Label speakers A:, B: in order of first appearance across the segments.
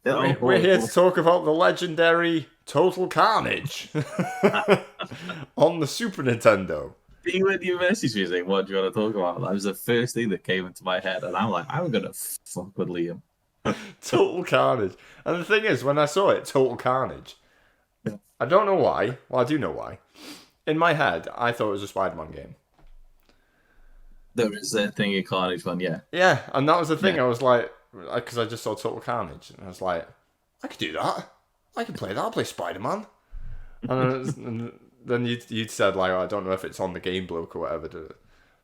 A: We're here to talk about the legendary Total Carnage on the Super Nintendo.
B: See, when you messaged me saying, "What do you want to talk about?" That was the first thing that came into my head, and I'm like, "I'm gonna fuck with Liam."
A: Total Carnage. And the thing is, when I saw it, Total Carnage, I don't know why. Well, I do know why. In my head, I thought it was a Spider-Man game.
B: There is a thing in Carnage one, yeah.
A: Yeah, and that was the thing.
B: Yeah.
A: I was like, because I just saw Total Carnage, and I was like, I could do that. I can play that. I'll play Spider-Man. And then you'd said like, I don't know if it's on the Game Bloke or whatever,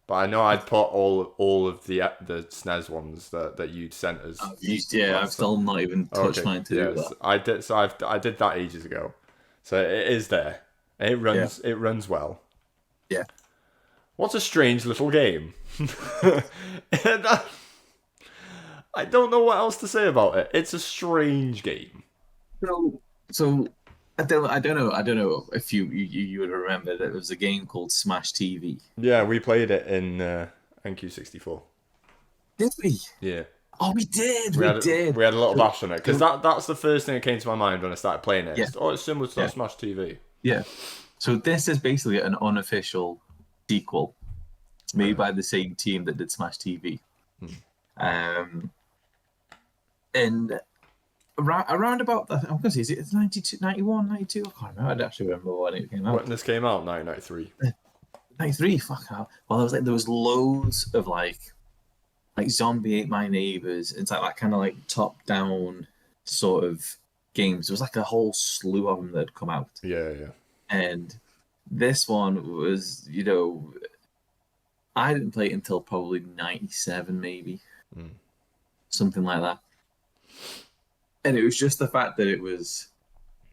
A: but I know I'd put all of the SNES ones that you'd sent us.
B: I've still not even touched mine to do that.
A: I did. So I did that ages ago. So it is there. It runs. Yeah. It runs well.
B: Yeah.
A: What's a strange little game. I don't know what else to say about it. It's a strange game.
B: So I don't know if you would remember that there was a game called Smash TV.
A: Yeah, we played it in NQ64.
B: Did we?
A: Yeah.
B: Oh, we did.
A: We did. We had a little bash on it because that's the first thing that came to my mind when I started playing it.
B: Yeah.
A: It's similar to Smash TV.
B: Yeah. So this is basically an unofficial sequel made by the same team that did Smash TV. And around about that, I'm going to say, is it 92, 91, 92? I can't remember. I don't actually remember when it came out.
A: When this came out, 1993.
B: 93, fuck out. Well, there was loads of like Zombie Ate My Neighbors. It's like that kind of like top-down sort of games. There was like a whole slew of them that had come out.
A: Yeah.
B: And this one was, I didn't play it until probably 97, maybe. Something like that. And it was just the fact that it was,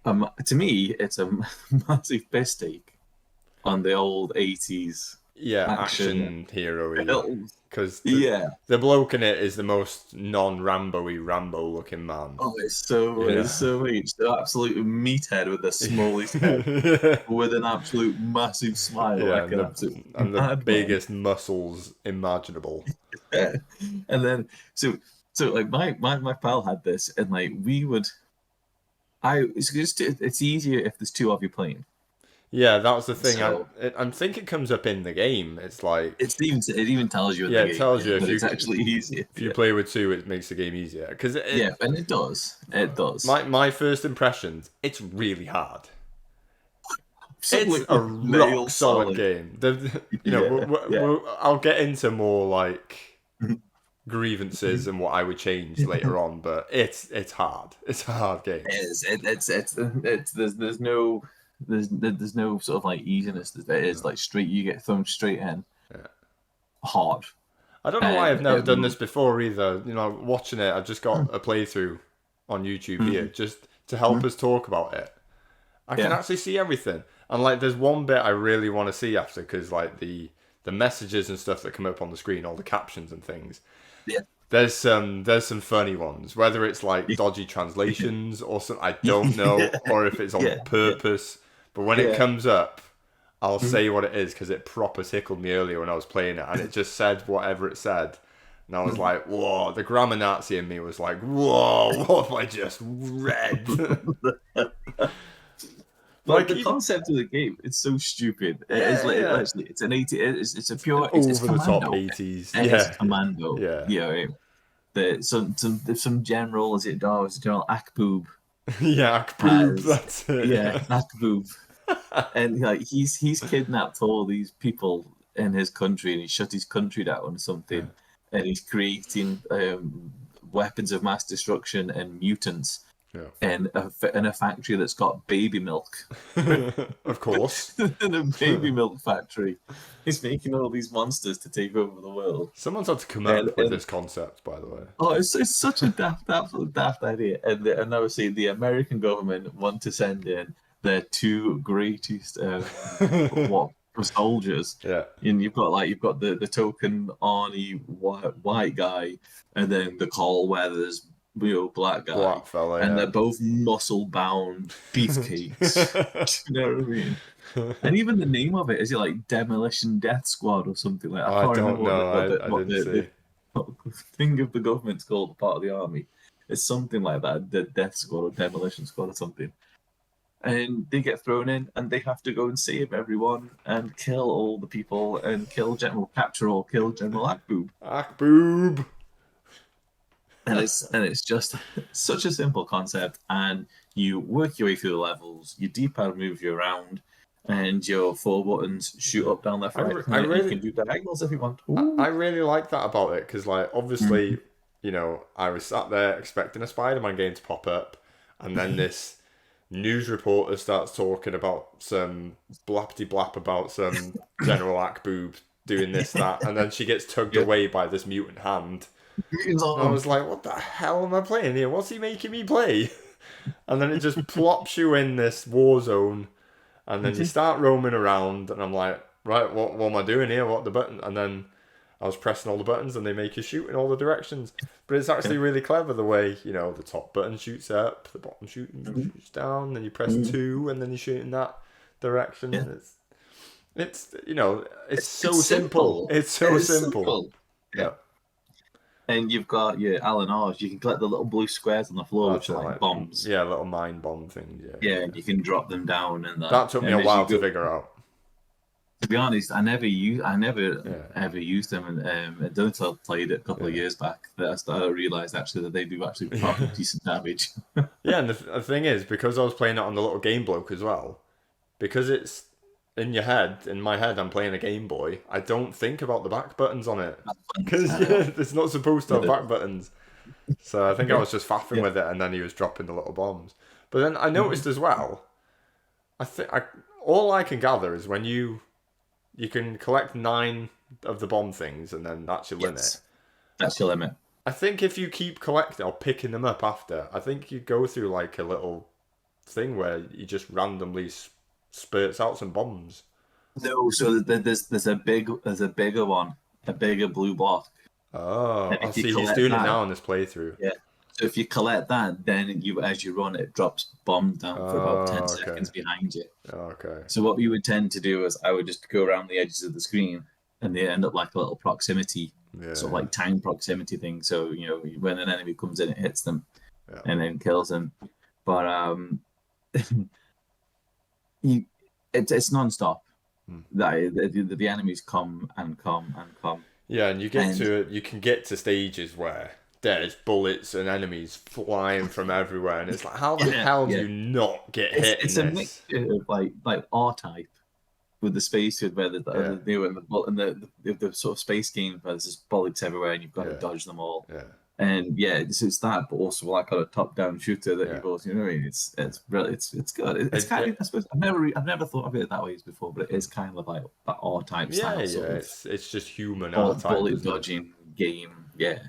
B: to me, it's a massive piss take on the old 80s
A: action hero. Because the bloke in it is the most non-Rambo-y Rambo-looking man.
B: Oh, it's so much. The absolute meathead with the smallest head, with an absolute massive smile.
A: Yeah,
B: and
A: the biggest muscles imaginable.
B: And then, so like my pal had this, and like it's easier if there's two of you playing.
A: Yeah, that was the thing. I think it comes up in the game. It's like
B: it even tells you.
A: It tells you if
B: it's actually easier.
A: If you play with two, it makes the game easier.
B: And it does. It does.
A: My first impressions, it's really hard. It's a rock solid game. I'll get into more like grievances and what I would change later on, but it's hard. It's a hard game.
B: It is. There's no sort of like easiness. There is like you get thrown straight in. Yeah. Hard.
A: I don't know why I've never done this before either. Watching it, I've just got a playthrough on YouTube here just to help us talk about it. I can actually see everything, and like there's one bit I really want to see after because like the messages and stuff that come up on the screen, all the captions and things.
B: Yeah.
A: There's some funny ones, whether it's like dodgy translations or something, I don't know, or if it's on purpose. But when it comes up, I'll say what it is because it proper tickled me earlier when I was playing it, and it just said whatever it said, and I was like, "Whoa!" The grammar Nazi in me was like, "Whoa! What have I just read?"
B: Like the concept of the game, it's so stupid. Actually, it's an 80. It's a pure
A: over the top 80s.
B: It's Commando.
A: Yeah.
B: Some general is it General Akboob.
A: Yeah, Akboob. That's it.
B: Yeah, Akboob. And like he's kidnapped all these people in his country, and he shut his country down or something, and he's creating weapons of mass destruction and mutants. Yeah. In a factory that's got baby milk.
A: Of course.
B: In a baby milk factory. He's making all these monsters to take over the world.
A: Someone's had to come up with this concept, by the way.
B: Oh, it's such a absolute daft idea. And obviously the American government want to send in their two greatest soldiers.
A: Yeah.
B: And you've got the token Arnie white guy, and then the Carl Weathers black guy,
A: black fella,
B: and they're both muscle-bound beefcakes. Do you know what I mean? And even the name of it, is it like Demolition Death Squad or something like that?
A: I don't know. I didn't see.
B: The thing of the government's called part of the army. It's something like that, the Death Squad or Demolition Squad or something. And they get thrown in, and they have to go and save everyone and kill all the people and kill capture or kill General Akboob.
A: Akboob.
B: And it's just such a simple concept, and you work your way through the levels. Your D-pad moves you around, and your 4 buttons shoot up, down, left, right. You can do diagonals if you want.
A: I really like that about it because, like, obviously, you know, I was sat there expecting a Spider-Man game to pop up, and then this news reporter starts talking about some blappity blap about some General Akboob doing this, that, and then she gets tugged away by this mutant hand. And I was like, what the hell am I playing here? What's he making me play? And then it just plops you in this war zone, and then you start roaming around, and I'm like, right, what am I doing here? What the button? And then I was pressing all the buttons, and they make you shoot in all the directions. But it's actually really clever the way, you know, the top button shoots up, the bottom shoots down, then you press 2, and then you shoot in that direction.
B: Yeah.
A: It's you know, it's so simple. It's so simple.
B: Yeah. And you've got your LNRs. You can collect the little blue squares on the floor, which are like bombs.
A: Yeah, little mine bomb things.
B: Yeah, and you can drop them down. And
A: that took me a while to figure out.
B: To be honest, I never ever used them, and until I played it a couple of years back, that I realised actually that they do actually provide decent damage.
A: Yeah, and the thing is, because I was playing it on the little Game Bloke as well, because it's in your head, in my head, I'm playing a Game Boy. I don't think about the back buttons on it because it's not supposed to have back buttons. So I think I was just faffing with it, and then he was dropping the little bombs. But then I noticed as well, all I can gather is when you can collect 9 of the bomb things, and then that's your limit.
B: That's your limit.
A: I think if you keep collecting or picking them up after, I think you go through like a little thing where you just randomly spurts out some bombs.
B: No, so there's a bigger one, a bigger blue block.
A: Oh, I see. He's doing it now in this playthrough.
B: Yeah. So if you collect that, then as you run, it drops bombs down for about 10 seconds behind you.
A: Okay.
B: So what we would tend to do is I would just go around the edges of the screen, and they end up like a little proximity, sort of like time proximity thing. So, you know, when an enemy comes in, it hits them and then kills them. But it's non-stop. The enemies come and come and come.
A: Yeah, and you can get to stages where there's bullets and enemies flying from everywhere, and it's like, how the hell do you not get hit?
B: It's a mixture of like R-Type with the space where the sort of space game where there's just bullets everywhere and you've got to dodge them all. Yeah. And it's that, but also like a top-down shooter that you both, you know, it's good. It's kind of, I suppose I've never thought of it that way before, but it is kind of like that R-Type style.
A: It's just human R-Type
B: bullet dodging game.
A: Yeah,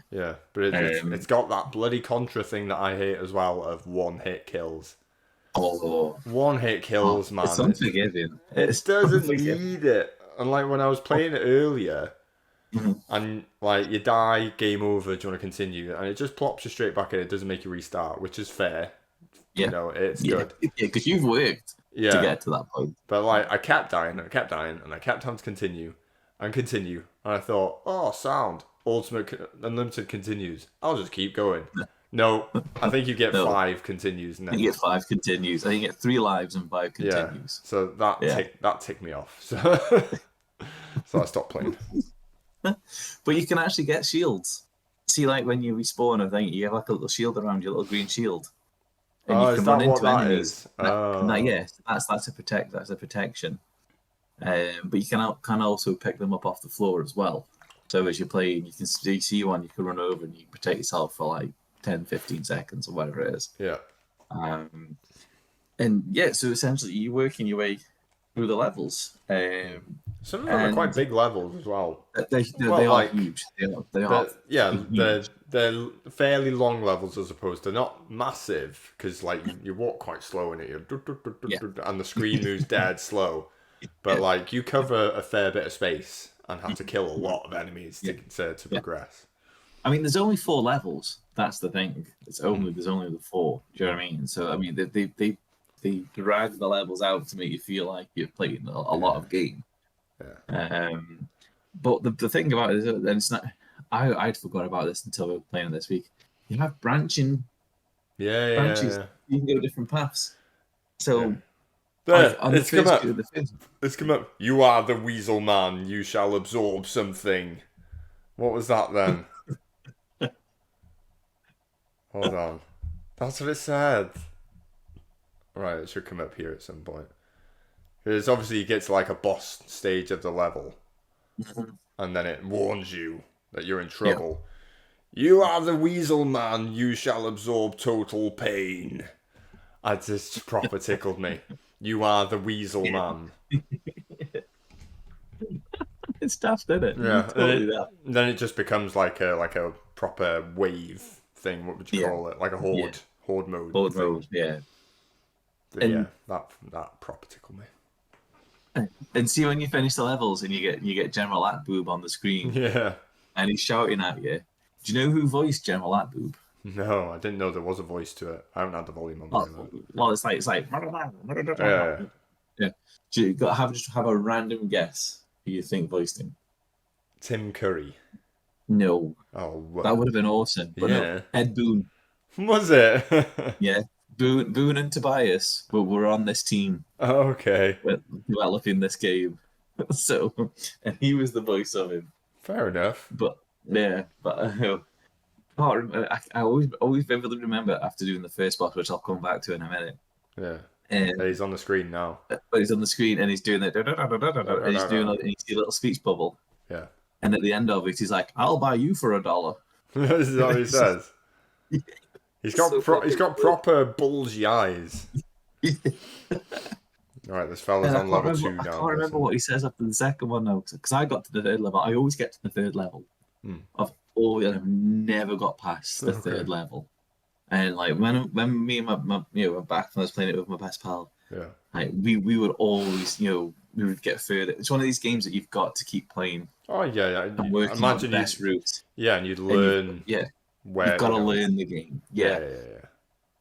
A: but it's got that bloody Contra thing that I hate as well of one-hit kills. One-hit kills, man.
B: It's unforgiving.
A: It doesn't need it. And like when I was playing it earlier, and like you die, game over, do you want to continue? And it just plops you straight back in. It doesn't make you restart, which is fair. You know, it's good.
B: Yeah, because you've worked to get to that point.
A: But like I kept dying, and I kept having to continue. And I thought, oh, sound. Ultimate Unlimited continues. I'll just keep going. No, I think you get 5 continues. And then
B: you get 5 continues. I think you get 3 lives and 5 continues.
A: So that ticked me off. So I stopped playing.
B: But you can actually get shields. See, like when you respawn, I think you have like a little shield around your little green shield, and you can run into enemies. That's a protection. But you can also pick them up off the floor as well. So as you're playing, you see one, you can run over and you can protect yourself for like 10, 15 seconds or whatever it is.
A: Yeah.
B: So essentially you're working your way through the levels.
A: Some of them are quite big levels as well.
B: They are huge. They are.
A: They're fairly long levels as opposed to not massive, because like you walk quite slow in it, and the screen moves dead slow. But like you cover a fair bit of space and have to kill a lot of enemies to progress.
B: I mean, there's only 4 levels. That's the thing. There's only the 4. Do you know what I mean? So I mean, they drag the levels out to make you feel like you're playing a lot of game. Yeah. But the thing about it is, and it's not. I'd forgot about this until we were playing it this week. You have branching branches.
A: Yeah.
B: You can go different paths.
A: Yeah.
B: So, like
A: There,
B: on the
A: it's come
B: first
A: up.
B: two of the fifth.
A: It's come up. You are the weasel man. You shall absorb something. What was that then? Hold on. That's what it said. Right, it should come up here at some point. Because obviously you get to like a boss stage of the level, and then it warns you that you're in
B: Yeah.
A: trouble. You are the weasel man. You shall absorb total pain. That just proper tickled me. You are the weasel man.
B: It's tough, isn't it?
A: Yeah,
B: Totally that.
A: then it just becomes like a proper wave thing. What would you
B: Yeah.
A: call it? Like a
B: Yeah.
A: horde mode
B: Both
A: thing.
B: roads, yeah.
A: But
B: And
A: yeah, that proper tickled me.
B: and see when you finish the levels and you get General Atboob on the screen
A: Yeah.
B: and he's shouting at you. Do you know who voiced General Atboob?
A: No, I didn't know there was a voice to it. I haven't had the volume on very much.
B: Well, it's like
A: Yeah.
B: yeah. Do you got just have a random guess who you think voiced him?
A: Tim Curry.
B: No,
A: Oh, what?
B: that would have been awesome. But no,
A: Yeah.
B: Ed Boon.
A: Was it?
B: Yeah, Boone and Tobias were on this team
A: Okay.
B: developing this game. So, and he was the voice of him.
A: Fair enough.
B: But yeah, but I always vividly remember after doing the first boss, which I'll come back to in a minute.
A: Yeah.
B: And
A: He's on the screen now.
B: but he's on the screen and he's doing that, and he's doing like, and you see a little speech bubble.
A: Yeah.
B: And at the end of it, he's like, "I'll buy you for $1."
A: This is what he says. He's got he's got proper bulgy eyes. Right, this fella's on level 2 now.
B: I can't remember what he says after the second one now, because I got to the third level. I always get to the third level. I've never got past the third level. And like when me and my went back when I was playing it with my best pal, like we would always we would get further. It's one of these games that you've got to keep playing.
A: Oh yeah.
B: And working on the best route.
A: Yeah, and you'd learn. Where
B: you've got to learn the game. Yeah.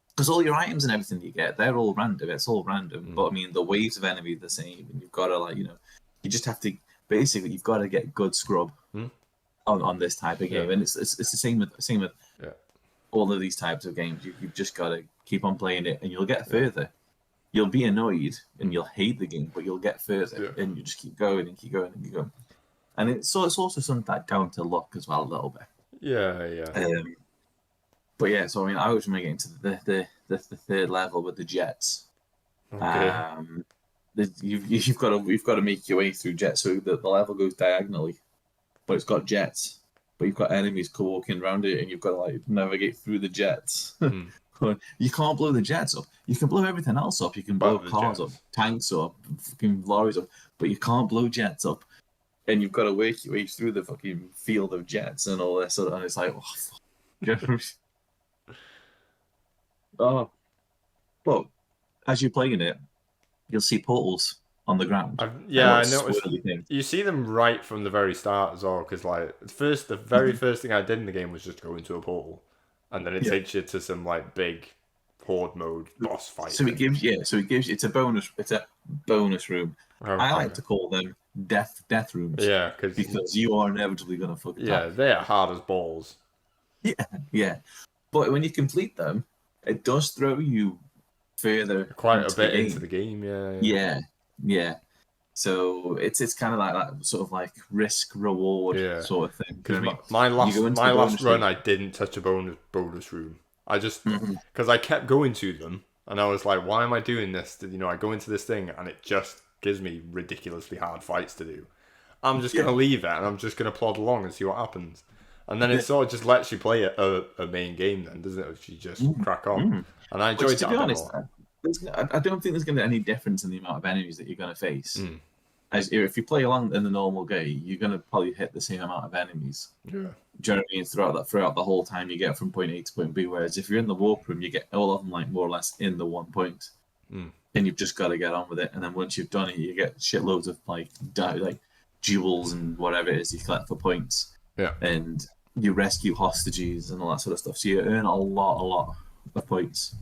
B: Because all your items and everything you get, they're all random. It's all random. But I mean, the waves of enemy are the same, and you've got to you just have to basically you've got to get good scrub on this type of game, and it's the same with all of these types of games. You've just got to keep on playing it, and you'll get further. You'll be annoyed and you'll hate the game, but you'll get further, and you just keep going and keep going and keep going. And it's also something like down to luck as well a little bit.
A: Yeah.
B: But yeah, so I mean, I was trying to get into the third level with the jets.
A: Okay.
B: You've got to make your way through jets, so the level goes diagonally, but it's got jets. But you've got enemies walking around it, and you've got to navigate through the jets. You can't blow the jets up. You can blow everything else up. You can blow cars up, tanks up, fucking lorries up, but you can't blow jets up. And you've got to work your way through the fucking field of jets and all this, and it's like, oh, but as you're playing it, you'll see portals on the ground.
A: I noticed. You see them right from the very start as well, because like the very first thing I did in the game was just go into a portal, and then it takes you to some like big horde mode boss fight.
B: So it gives you. It's a bonus. It's a bonus room. Okay. I like to call them death rooms.
A: Yeah,
B: because you are inevitably gonna fuck it up.
A: Yeah, they are hard as balls.
B: Yeah. But when you complete them, it does throw you further
A: quite a bit into the game.
B: Yeah. So it's kind of like that sort of like risk reward sort of thing.
A: Because my last run, I didn't touch a bonus room. I just because I kept going to them, and I was like, why am I doing this? I go into this thing, and it just gives me ridiculously hard fights to do. I'm just gonna leave it, and I'm just gonna plod along and see what happens. And then it sort of just lets you play a main game, then, doesn't it? If you just crack on. And I enjoyed that. To be honest,
B: I don't think there's going to be any difference in the amount of enemies that you're going to face. As if you play along in the normal game, you're going to probably hit the same amount of enemies.
A: Yeah.
B: Do you know what I mean? Throughout the whole time you get from point A to point B. Whereas if you're in the warp room, you get all of them like more or less in the one point, and you've just got to get on with it. And then once you've done it, you get shitloads of like jewels and whatever it is you collect for points.
A: Yeah.
B: And you rescue hostages and all that sort of stuff. So you earn a lot of points,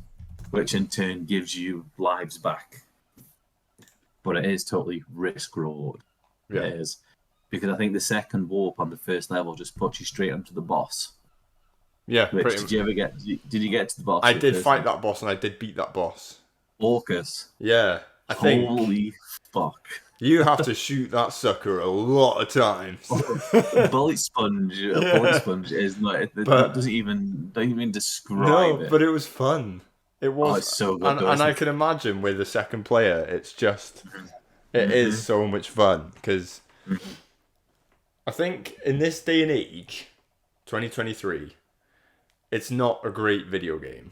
B: which in turn gives you lives back. But it is totally risk reward.
A: Yeah.
B: It is. Because I think the second warp on the first level just puts you straight onto the boss.
A: Yeah,
B: Which
A: pretty.
B: did you ever get? Did you get to the boss?
A: I did fight that boss, and I did beat that boss.
B: Orcus.
A: Yeah, I think.
B: Holy fuck!
A: You have to shoot that sucker a lot of times.
B: Bullet sponge. A bullet sponge is not. It doesn't even describe
A: no,
B: it.
A: but it was fun. It was,
B: it's so good.
A: and I can imagine with the second player, it's just, it is so much fun because I think in this day and age, 2023, it's not a great video game.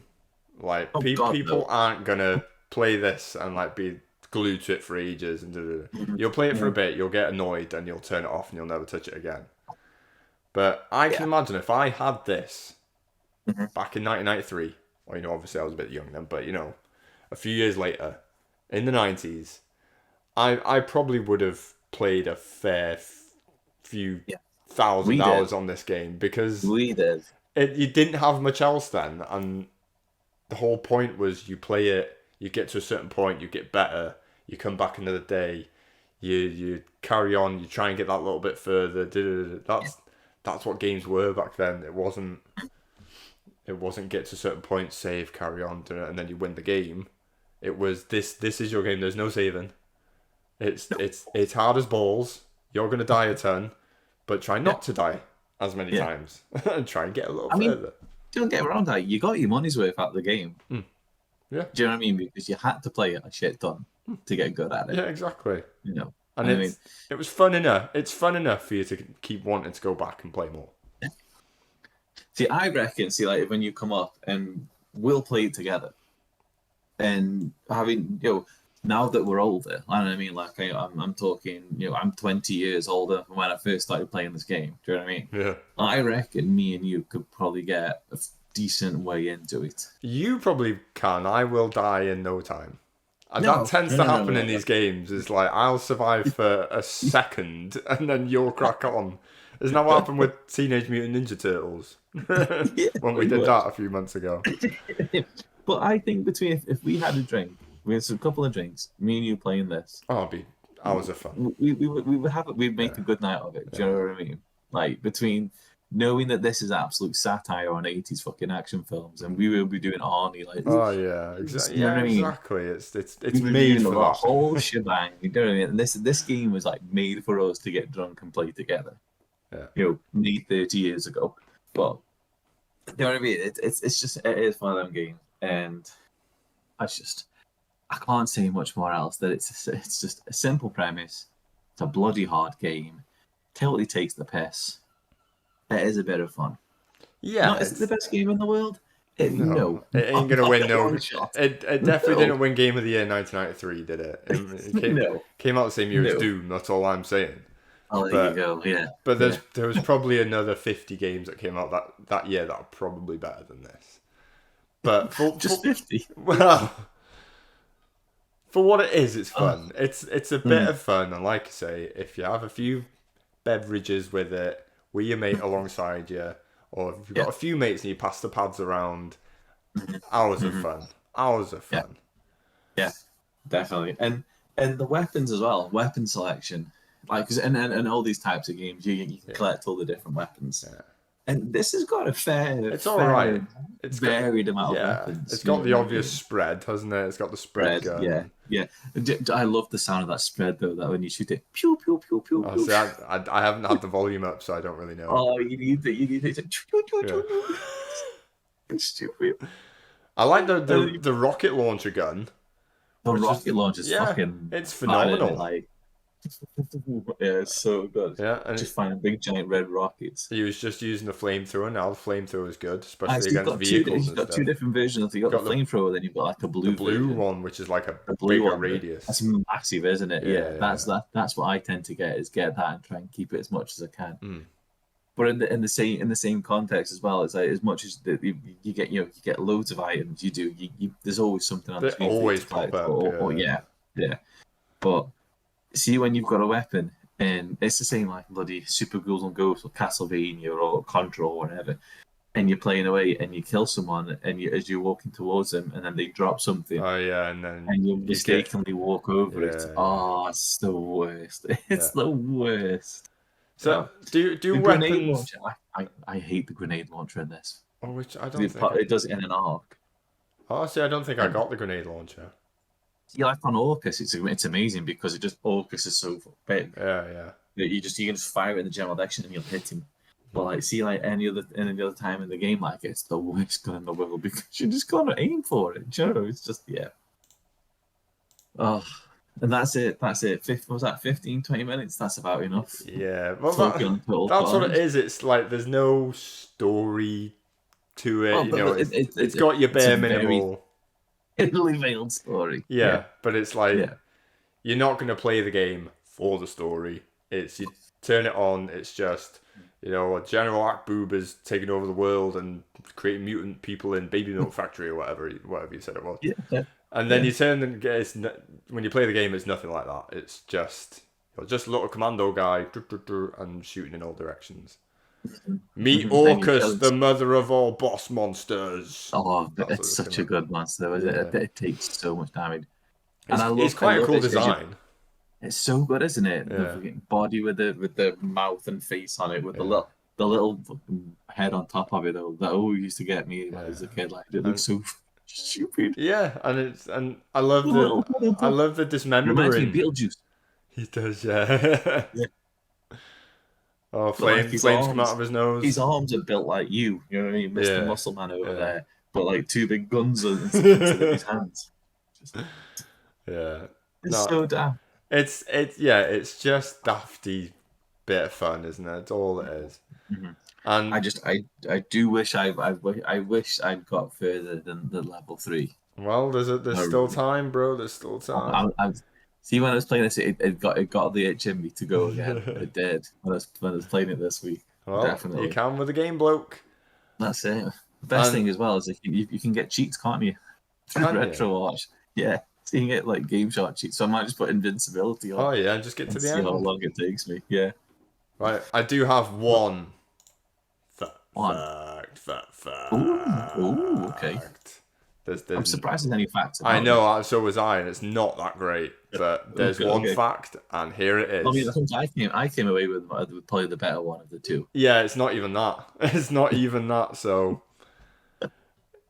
A: Like people aren't gonna play this and like be glued to it for ages and you'll play it for a bit, you'll get annoyed and you'll turn it off and you'll never touch it again. But I can imagine if I had this back in 1993, well, obviously I was a bit young then, but a few years later in the 90s, I probably would have played a fair few thousand hours on this game because
B: we did.
A: You didn't have much else then, and the whole point was you play it, you get to a certain point, you get better, you come back another day, you carry on, you try and get that little bit further. That's what games were back then. It wasn't get to a certain point, save, carry on, and then you win the game. It was this is your game. There's no saving. It's hard as balls. You're gonna die a ton, but try not to die as many times and try and get a little further.
B: Don't get around that. You got your money's worth out of the game.
A: Yeah.
B: Do you know what I mean? Because you had to play it a shit ton to get good at it.
A: Yeah, exactly. And it was fun enough. It's fun enough for you to keep wanting to go back and play more.
B: Yeah. See, I reckon, like when you come up and we'll play it together. And having, now that we're older, I mean, like I'm talking, I'm 20 years older from when I first started playing this game. Do you know what I mean?
A: Yeah.
B: I reckon me and you could probably get a decent way into it.
A: You probably can. I will die in no time. And that tends to happen in these games. It's like I'll survive for a second and then you'll crack on. Isn't that what happened with Teenage Mutant Ninja Turtles? When we did that a few months ago.
B: But I think if we had a drink, we had a couple of drinks, me and you playing this.
A: Oh, it'd be hours of fun.
B: We'd make a good night of it. Do you know what I mean? Like between knowing that this is absolute satire on 80s fucking action films, and we will be doing Arnie like.
A: Oh yeah, exactly.
B: You know what I mean?
A: Exactly. It's made for that
B: whole shebang. You know what I mean? And this game was like made for us to get drunk and play together.
A: Yeah.
B: Made 30 years ago, but you know what I mean? It is one of them games, and I can't say much more else. That it's just a simple premise. It's a bloody hard game. Totally takes the piss. It is a bit of fun.
A: Yeah.
B: Is it the best game in the world?
A: No. It ain't going to win no... It definitely didn't win Game of the Year in 1993, did it? It came out the same year as Doom, that's all I'm saying.
B: Oh, there you go, yeah.
A: But there was probably another 50 games that came out that year that are probably better than this. But
B: just 50?
A: Well... For what it is, it's fun. It's a bit of fun, and like I say, if you have a few beverages with it, with your mate alongside you, or if you've got a few mates and you pass the pads around, hours of fun. Hours of fun.
B: Yeah, definitely. And the weapons as well, weapon selection. Like, and all these types of games, you can collect all the different weapons. Yeah. And this has got a
A: alright. It's
B: varied amount of weapons.
A: It's got the obvious spread, hasn't it? It's got the spread gun.
B: Yeah. I love the sound of that spread though. That when you shoot it, pew pew pew pew.
A: Oh, see, I haven't had the volume up, so I don't really know.
B: Oh, you need it. It's stupid.
A: I like the rocket launcher gun.
B: The rocket launcher is fucking.
A: It's phenomenal.
B: Yeah, it's so good.
A: Yeah, and
B: just find big giant red rockets.
A: He was just using the flamethrower. Now the flamethrower is good, especially against vehicles.
B: He's got two different versions. You've got the flamethrower, then you've got like a blue
A: one, which is like a bigger radius.
B: That's massive, isn't it? Yeah. That's what I tend to get that and try and keep it as much as I can. But in the same context as well, it's like as much as you get loads of items. There's always something on the screen.
A: Always pop up.
B: Yeah. But see, when you've got a weapon, and it's the same like bloody Super Ghouls and Ghosts or Castlevania or Contra or whatever, and you're playing away and you kill someone, and as you're walking towards them, and then they drop something.
A: Oh yeah, and
B: you mistakenly walk over it. Oh, it's the worst. It's the worst.
A: So do weapons?
B: Launcher, I hate the grenade launcher in this.
A: Oh, which I don't think
B: It does it in an arc.
A: Oh, see, I don't think I
B: And
A: got the grenade launcher.
B: yeah, like on Orcus, it's amazing because Orcus is so big
A: Yeah.
B: that you can just fire it in the general direction and you'll hit him. But like, see, like any other time in the game, like it's the worst gun in the world because you just gotta aim for it. You know, it's just Oh, and that's it. That's it. Was that 15, 20 minutes? That's about enough.
A: Yeah, well,
B: Talking on total
A: that's what it
B: carnage.
A: is. It's like there's no story to it.
B: Oh,
A: You
B: but
A: know, it's got your
B: it's a
A: bare
B: very
A: minimal.
B: thinly veiled story.
A: Yeah, but it's like
B: Yeah.
A: you're not going to play the game for the story. It's you turn it on. It's just General Akboob is taking over the world and creating mutant people in Baby Milk Factory or whatever you said it was.
B: Yeah.
A: And then you turn and when you play the game, it's nothing like that. It's just a little commando guy and shooting in all directions. Meet Orcus, the mother of all boss monsters.
B: Oh, it's such a good monster. It takes so much damage. And
A: it's quite a cool design.
B: It's so good, isn't it?
A: Yeah.
B: The body with the mouth and face on it, with the little head on top of it. Though that always used to get me when I was a kid. Like it looks so stupid.
A: Yeah, and I love the dismembering.
B: Reminds me of Beetlejuice.
A: He does, yeah. Oh, flames come out of his nose.
B: His arms are built like you know what I mean, Mr. Muscle Man over there, but like two big guns instead of his hands. It's so damn.
A: It's just dafty bit of fun, isn't it? It's all it is.
B: Mm-hmm.
A: And
B: I do wish I wish I'd got further than the level 3.
A: Well, there's still time, bro. There's still time.
B: See, when I was playing this, it got the itch in me to go again. It did when I was playing it this week.
A: Well,
B: definitely.
A: You can with the game, bloke.
B: That's it. The best thing as well is you can get cheats, can't you? Through Retro Watch. Yeah. So you can get like game shot cheats. So I might just put invincibility on.
A: Oh yeah, just get to the end.
B: See how long it takes me. Yeah.
A: Right. I do have one. Fact.
B: Ooh, okay. I'm surprised there's any facts.
A: I know, so was I, and it's not that great. But there's one fact, and here it is.
B: I mean, I came away with probably the better one of the two.
A: Yeah, it's not even that. It's not even that. So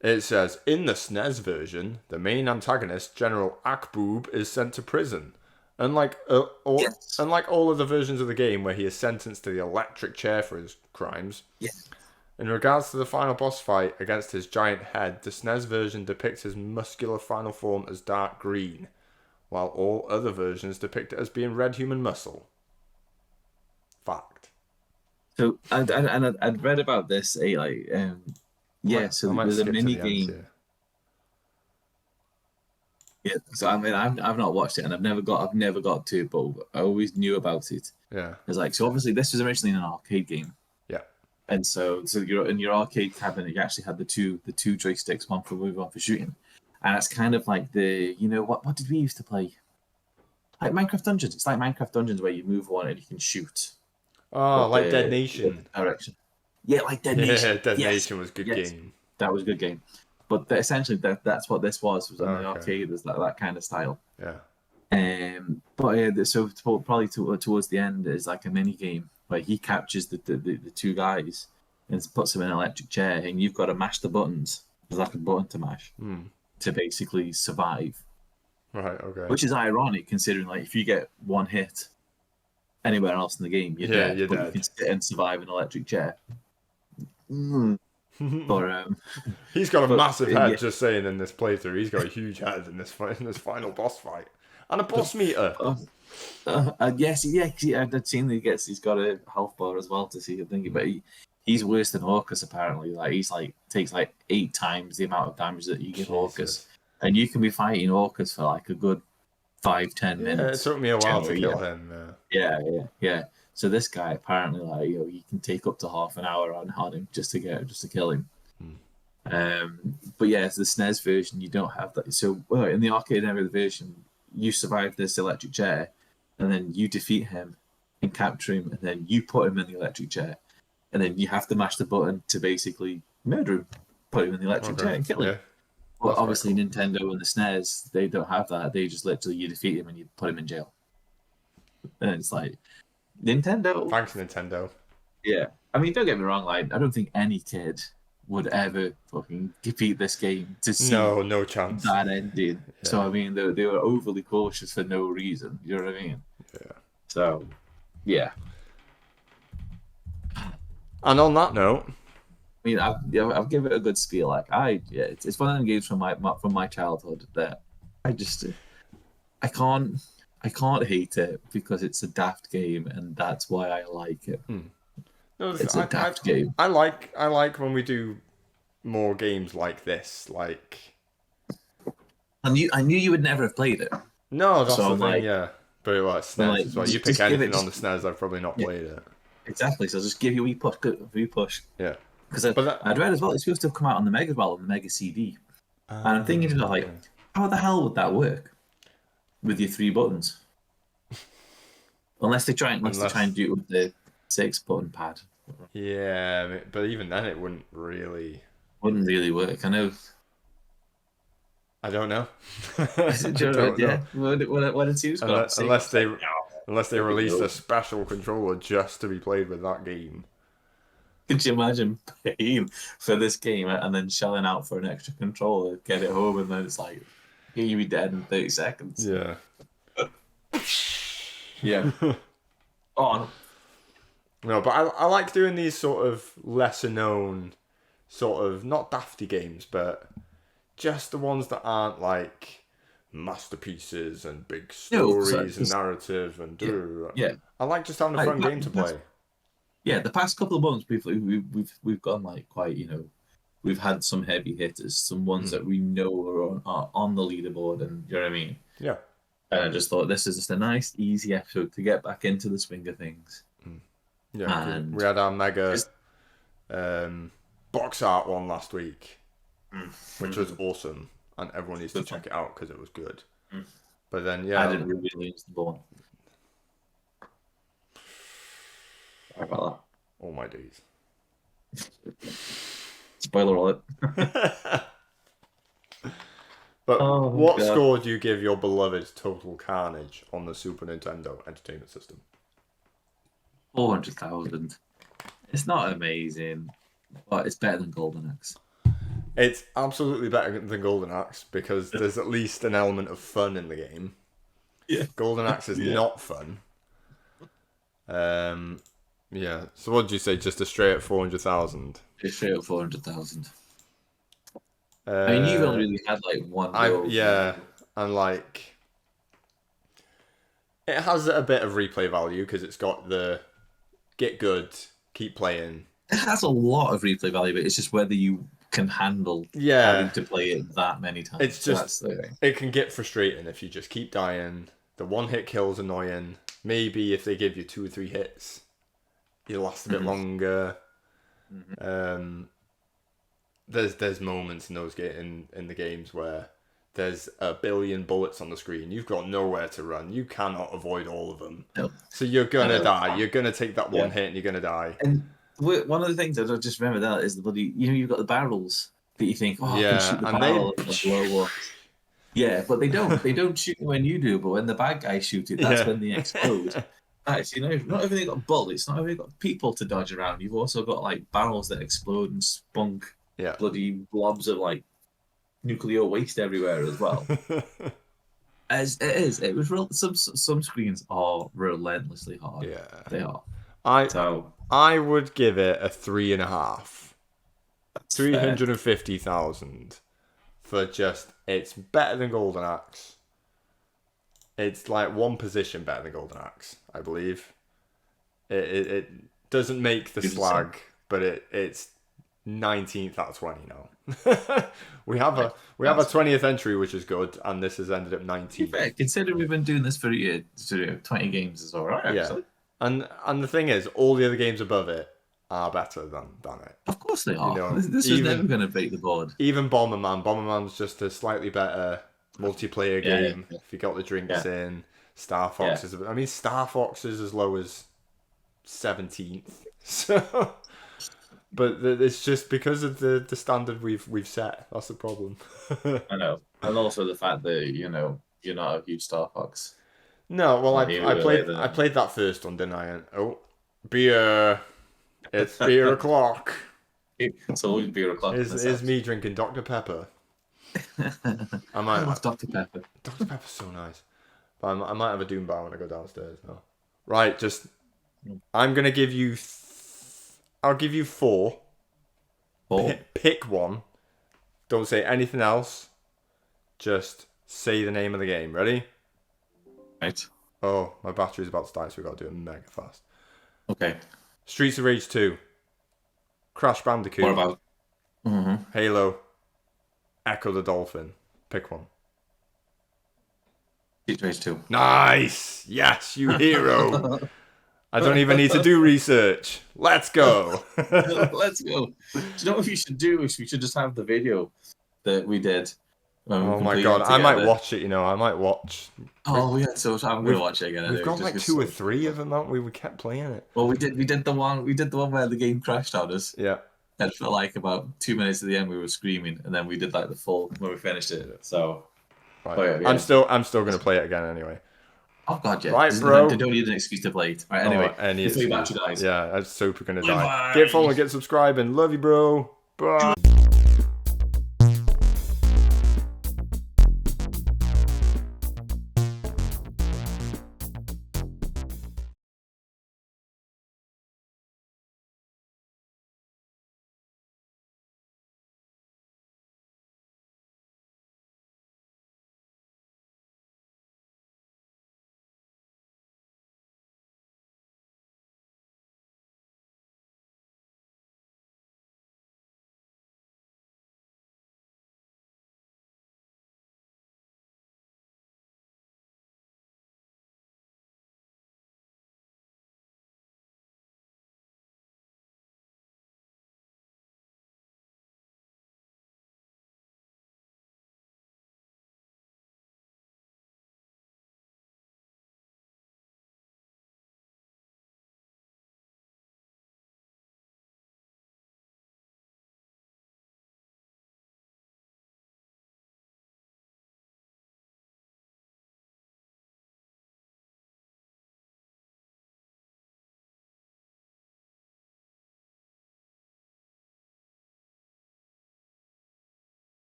A: it says in the SNES version, the main antagonist, General Akboob, is sent to prison. Unlike all of the versions of the game where he is sentenced to the electric chair for his crimes.
B: Yes.
A: In regards to the final boss fight against his giant head, the SNES version depicts his muscular final form as dark green, while all other versions depict it as being red human muscle. Fact.
B: So I'd read about this. So there's a mini game. Yeah, so I mean, I've not watched it, and I've never got to it, but I always knew about it.
A: Yeah.
B: It's like, so obviously this was originally an arcade game.
A: Yeah.
B: And so you're in your arcade cabinet, you actually had the two joysticks, one for moving, one for shooting, and it's kind of like what did we used to play? Like Minecraft Dungeons. It's like Minecraft Dungeons where you move one and you can shoot.
A: Oh, like Dead Nation.
B: Direction. Yeah, like Dead Nation.
A: Yeah, Dead Nation was a good game.
B: That was a good game. But essentially, that's what this was on the arcade. Was that kind of style?
A: Yeah.
B: So probably towards the end is like a mini game where he captures the two guys and puts them in an electric chair, and you've got to mash the buttons. There's like a button to mash to basically survive.
A: Right. Okay.
B: Which is ironic considering, like, if you get one hit anywhere else in the game, you're dead.
A: You're dead.
B: You can sit and survive an electric chair. But
A: he's got a massive head. Just saying, in this playthrough, he's got a huge head in this final boss fight, and a boss meter.
B: Yes, I've seen that he's got a health bar as well to see the thing, but he's worse than Orcus apparently. Like he's takes 8 times the amount of damage that you give Orcus, and you can be fighting Orcus for like a good 5-10 minutes.
A: It took me a while to kill him.
B: Yeah. So this guy apparently, you can take up to half an hour on him just to kill him. But yeah, it's the SNES version. You don't have that. So in the arcade area version, you survive this electric chair, and then you defeat him and capture him, and then you put him in the electric chair, and then you have to mash the button to basically murder him, put him in the electric chair, and kill him. But obviously, cool. Nintendo and the SNES, they don't have that. They just literally you defeat him and you put him in jail. And it's like Nintendo.
A: Thanks, Nintendo.
B: Yeah, I mean, don't get me wrong. Like, I don't think any kid would ever fucking defeat this game to see
A: no chance.
B: that ending.
A: Yeah.
B: So I mean, they were overly cautious for no reason. You know what I mean?
A: Yeah.
B: So, yeah.
A: And on that note,
B: I mean, I've given it a good spiel. Like it's one of the games from my childhood that I can't hate it because it's a daft game, and that's why I like it.
A: No,
B: It's a daft game.
A: I like when we do more games like this. Like,
B: I knew you would never have played it.
A: no, that's
B: So
A: the thing, yeah. But like SNES as well. You pick anything on the SNES, I've probably not played it.
B: Exactly. So just give you a wee push.
A: Yeah.
B: Because I'd read as well, it's supposed to have come out on the Mega Ball and the Mega CD. And I'm thinking, like, how the hell would that work with your 3 buttons? Unless they try and do it with the 6-button pad.
A: Yeah, but even then, it wouldn't really
B: work. I know.
A: I don't know.
B: Yeah. When it's used,
A: unless they released a special controller just to be played with that game.
B: Could you imagine paying for this game and then shelling out for an extra controller, get it home, and then it's like, here you be dead in 30 seconds.
A: Yeah.
B: Yeah. Oh.
A: No, but I like doing these sort of lesser known, sort of not dafty games, but just the ones that aren't like masterpieces and big stories and narrative and I like just having a fun game to play.
B: Yeah, the past couple of months we've gone like quite, we've had some heavy hitters, some ones that we know are on the leaderboard, and you know what I mean?
A: Yeah.
B: And I just thought this is just a nice, easy episode to get back into the swing of things.
A: Yeah, and we had our mega box art one last week, which was awesome, and everyone needs to check it out because it was good. But then,
B: I didn't really use the ball. Sorry about
A: that. All my days.
B: Spoiler alert.
A: But what score do you give your beloved Total Carnage on the Super Nintendo Entertainment System?
B: 400,000. It's not amazing, but it's better than Golden Axe.
A: It's absolutely better than Golden Axe because there's at least an element of fun in the game.
B: Yeah.
A: Golden Axe is not fun. Yeah. So what did you say? Just a straight up 400,000?
B: Just straight up 400,000. I mean, you've only really had like one.
A: And like it has a bit of replay value because it's got the get good, keep playing.
B: It has a lot of replay value, but it's just whether you can handle having to play it that many times.
A: It's just it can get frustrating if you just keep dying. The one hit kill's annoying. Maybe if they give you 2 or 3 hits, you last a bit longer. There's moments in those in the games where there's a billion bullets on the screen. You've got nowhere to run. You cannot avoid all of them.
B: No.
A: So you're gonna die. You're gonna take that one hit and you're gonna die.
B: And one of the things I just remember that is the bloody, you've got the barrels that you think, I can shoot the barrel and blow up. Yeah, but they don't. They don't shoot when you do, but when the bad guys shoot it, that's when they explode. Actually, not everything got bullets, not everything got people to dodge around. You've also got like barrels that explode and spunk bloody blobs of like nuclear waste everywhere as well. As it is, it was real. Some screens are relentlessly hard.
A: Yeah,
B: they are.
A: I would give it a 3.5. 350,000 for just. It's better than Golden Axe. It's like one position better than Golden Axe, I believe. It doesn't make the slag, but it's 19th out of 20 now. we have a 20th entry, which is good, and this has ended up 19th.
B: Considering we've been doing this for a year, 20 games is all right, actually.
A: And the thing is, all the other games above it are better than it.
B: Of course they are. This is never going to beat the board.
A: Even Bomberman. Bomberman's just a slightly better multiplayer game. If you got the drinks in. Star Fox is... I mean, Star Fox is as low as 17th. So... But it's just because of the standard we've set. That's the problem.
B: I know. And also the fact that, you're not a huge Star Fox.
A: No, well, I played that first one, didn't I? And, beer. It's beer o'clock.
B: It's always beer o'clock.
A: Is me drinking Dr. Pepper.
B: I love Dr. Pepper.
A: Dr. Pepper's so nice. But I might have a Doom bar when I go downstairs now. Right, I'm gonna give you. I'll give you 4. Pick one. Don't say anything else. Just say the name of the game. Ready?
B: Right.
A: Oh, my battery's about to die, so we gotta do it mega fast.
B: Okay.
A: Streets of Rage 2. Crash Bandicoot.
B: What about
A: Halo. Echo the Dolphin. Pick one.
B: Streets of Rage 2.
A: Nice! Yes, you hero! I don't even need to do research. Let's go!
B: Let's go. Do you know what we should do? We should just have the video that we did.
A: Oh my god, I might watch it, I might watch.
B: Oh yeah, so I'm gonna watch it again.
A: We've got like 2 or 3 of them, haven't we? We kept playing it.
B: Well, we did the one where the game crashed on us.
A: Yeah.
B: And for like about 2 minutes at the end, we were screaming, and then we did like the full when we finished it. So,
A: right. I'm still gonna play it again anyway.
B: Oh god, yeah.
A: Right, bro.
B: They don't need an excuse to play it. Right, anyway, before your battery dies.
A: Yeah, I'm super gonna die. Get following, get subscribing. Love you, bro. Bye.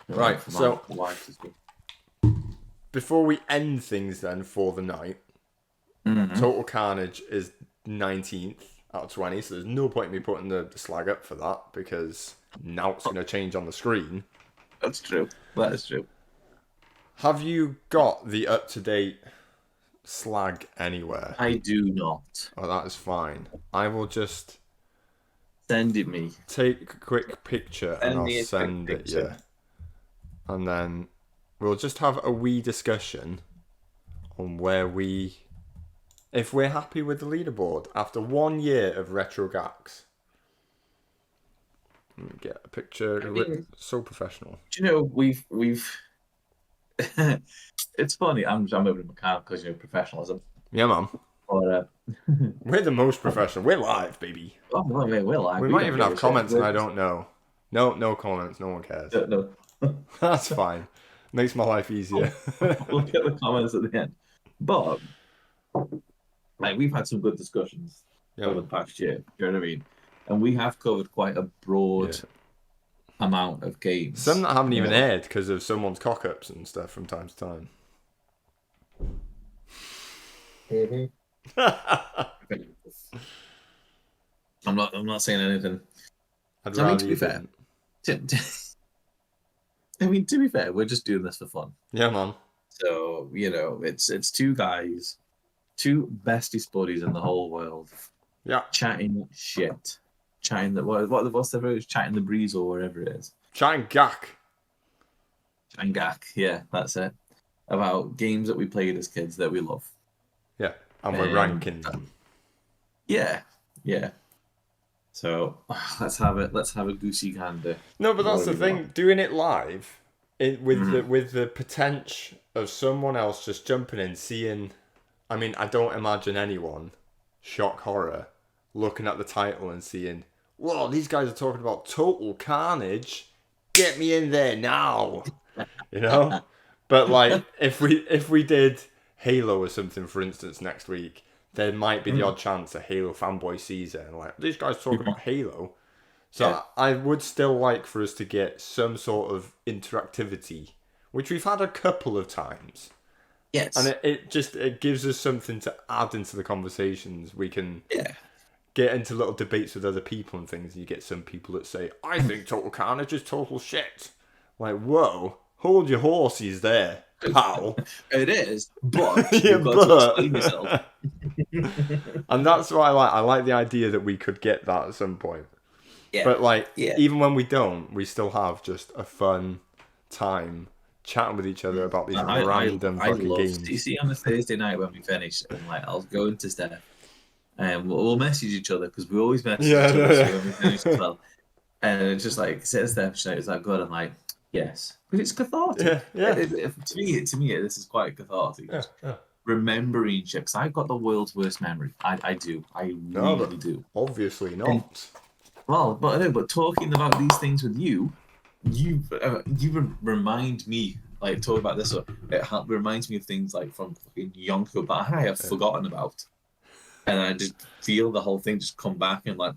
A: Right, so before we end things then for the night, Total Carnage is 19th out of 20, so there's no point in me putting the slag up for that, because now it's going to change on the screen.
B: That's true. That is true.
A: Have you got the up-to-date slag anywhere?
B: I do not.
A: Oh, that is fine. I will just...
B: Send it me.
A: Take a quick picture and I'll send it you. And then we'll just have a wee discussion on if we're happy with the leaderboard after 1 year of Retro Gax. Let me get a picture. So professional.
B: Do you know, we've it's funny, I'm moving my car because professionalism.
A: Yeah, man.
B: But
A: We're the most professional. We're live, baby.
B: Oh, no, we're live.
A: We
B: We
A: might
B: don't
A: even
B: give
A: have
B: a
A: comments,
B: shit.
A: and I don't know. No comments. No one cares.
B: No.
A: That's fine. Makes my life easier.
B: We'll get the comments at the end. But like, we've had some good discussions over the past year. You know what I mean? And we have covered quite a broad amount of games.
A: Some that haven't even aired because of someone's cock-ups and stuff from time to time.
B: I'm not saying anything.
A: To be
B: fair, to be fair, we're just doing this for fun.
A: Yeah, man.
B: So, it's two guys, two bestest buddies in the whole world.
A: Yeah.
B: Chatting shit. What's the phrase? Chatting the breeze or wherever it is.
A: Chatting gack.
B: Chatting gack, yeah, that's it. About games that we played as kids that we love.
A: Yeah, and we're ranking them.
B: Yeah. So let's have a goosey gander.
A: No, but that's the thing. Doing it live, with the potential of someone else just jumping in, seeing. I mean, I don't imagine anyone, shock horror, looking at the title and seeing, whoa, these guys are talking about Total Carnage. Get me in there now. But like, if we did Halo or something, for instance, next week, there might be the odd chance a Halo fanboy sees it and like, these guys talk about Halo. So I would still like for us to get some sort of interactivity, which we've had a couple of times.
B: Yes.
A: And it gives us something to add into the conversations. We can get into little debates with other people and things. And you get some people that say, I think Total Carnage is total shit. Like, whoa, hold your horses there, pal.
B: It is, but you've got to explain yourself.
A: And that's what I like. I like the idea that we could get that at some point. Yeah. But even when we don't, we still have just a fun time chatting with each other about these random fucking games.
B: You see, on a Thursday night when we finish, and I'll go into Steph, and we'll message each other because we always message each other when we finish as well. And it's just like, sit Steph, is that good? I'm like, yes, because it's cathartic.
A: Yeah.
B: To me, this is quite cathartic. Yeah. Remembering shit, because I've got the world's worst memory. I do. I really do.
A: Obviously not.
B: But talking about these things with you remind me, like, talk about this. It reminds me of things like from fucking Yonko, but I have forgotten about, and I just feel the whole thing just come back and like,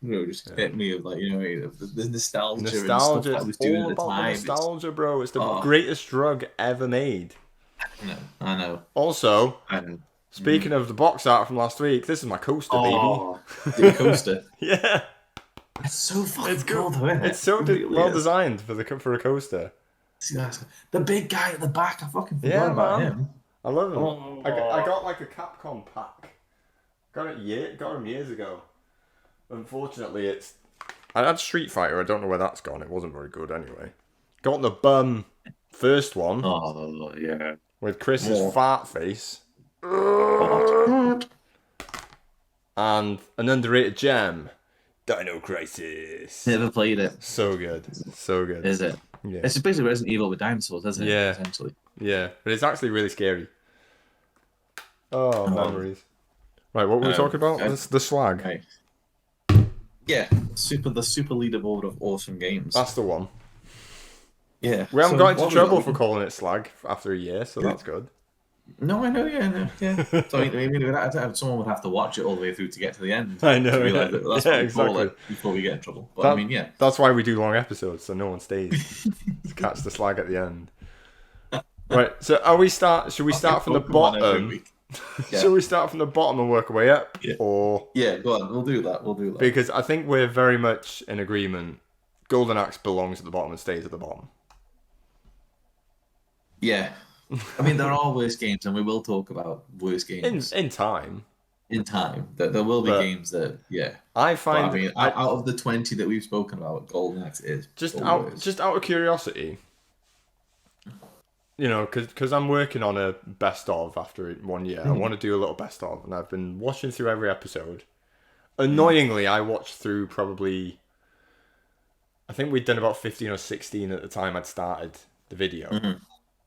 B: just hit me of like, the nostalgia and stuff that I was doing at the time.
A: Nostalgia, bro. It's the greatest drug ever made.
B: I know.
A: Also, speaking of the box art from last week, this is my coaster, baby.
B: The coaster.
A: Yeah.
B: It's so fucking cool, though, isn't it?
A: It's so well designed for a coaster.
B: The big guy at the back, I fucking forgot about him.
A: I love him. I got like a Capcom pack. Got him years ago. Unfortunately, I had Street Fighter. I don't know where that's gone. It wasn't very good anyway. Got the bum first one.
B: Oh yeah.
A: With Chris's fart face. And an underrated gem. Dino Crisis.
B: Never played it.
A: So good.
B: Is it?
A: Yeah.
B: It's basically Resident Evil with dinosaurs, isn't it?
A: Yeah.
B: Essentially.
A: Yeah, but it's actually really scary. Oh, memories. Right, what were we talking about? The swag.
B: Right. Yeah, the super leaderboard of awesome games.
A: That's the one.
B: Yeah.
A: We haven't got into trouble for calling it slag after a year, so that's good.
B: No, I know, yeah. So maybe someone would have to watch it all the way through to get to the end.
A: I know,
B: to realize that that's what we call it before we get in trouble. But
A: that's why we do long episodes, so no one stays to catch the slag at the end. Right, so should we start from the bottom? Should we start from the bottom and work our way up?
B: Yeah.
A: Or
B: go on, we'll do that.
A: Because I think we're very much in agreement. Golden Axe belongs at the bottom and stays at the bottom.
B: Yeah. I mean, there are worse games, and we will talk about worse games
A: in time.
B: In time, there will be games that,
A: I find.
B: Out of the 20 that we've spoken about, Golden Axe is
A: just out of curiosity. Because I'm working on a best of after 1 year. I want to do a little best of, and I've been watching through every episode. Annoyingly, I watched through probably. I think we'd done about 15 or 16 at the time I'd started the video.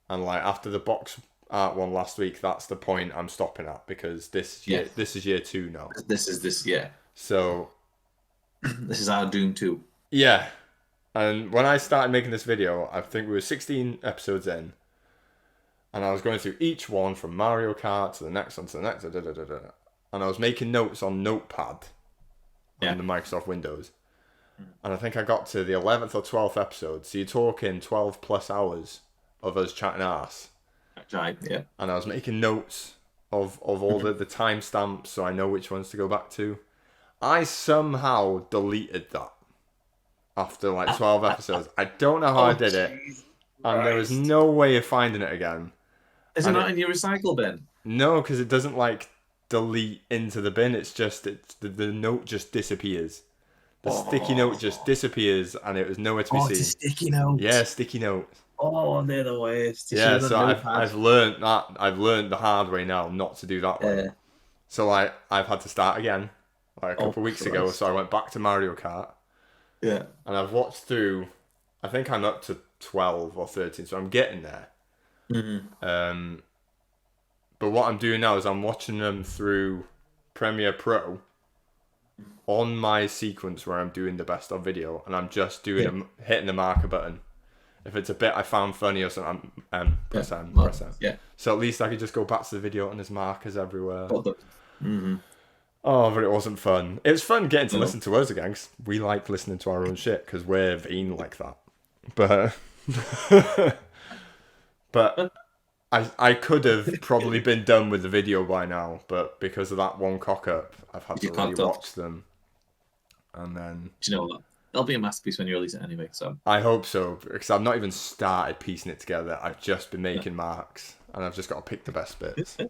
A: And like after the box art one last week, that's the point I'm stopping at, because this is year 2 now.
B: Yeah.
A: So
B: this is our Doom 2.
A: Yeah. And when I started making this video, I think we were 16 episodes in. And I was going through each one from Mario Kart to the next one to the next. And I was making notes on Notepad on the Microsoft Windows. And I think I got to the 11th or 12th episode. So you're talking 12 plus hours of us chatting arse.
B: Right, yeah.
A: And I was making notes of all the timestamps so I know which ones to go back to. I somehow deleted that after like 12 episodes. I don't know how I did it. And there was no way of finding it again.
B: Is it not in your recycle bin?
A: No, because it doesn't like delete into the bin. It's just the note just disappears. The sticky note just disappears, and it was nowhere to be seen.
B: It's a sticky note.
A: Yeah, sticky notes.
B: Oh, they're the worst.
A: Yeah, so I've learned that. I've learned the hard way now not to do that way. So like I've had to start again, like a couple of weeks ago. So I went back to Mario Kart.
B: Yeah.
A: And I've watched through. I think I'm up to 12 or 13, so I'm getting there.
B: Mm-hmm.
A: But what I'm doing now is I'm watching them through Premiere Pro on my sequence where I'm doing the best of video, and I'm just doing hitting the marker button. If it's a bit I found funny or something, press M.
B: Yeah.
A: So at least I could just go back to the video and there's markers everywhere.
B: Mm-hmm.
A: Oh, but it wasn't fun. It was fun getting to listen to us again, because we like listening to our own shit, because we're vain like that. But I could have probably been done with the video by now, but because of that one cock up, I've had to rewatch them. And then...
B: Do you know what? It'll be a masterpiece when you release it anyway, so...
A: I hope so, because I've not even started piecing it together. I've just been making marks, and I've just got to pick the best bits. But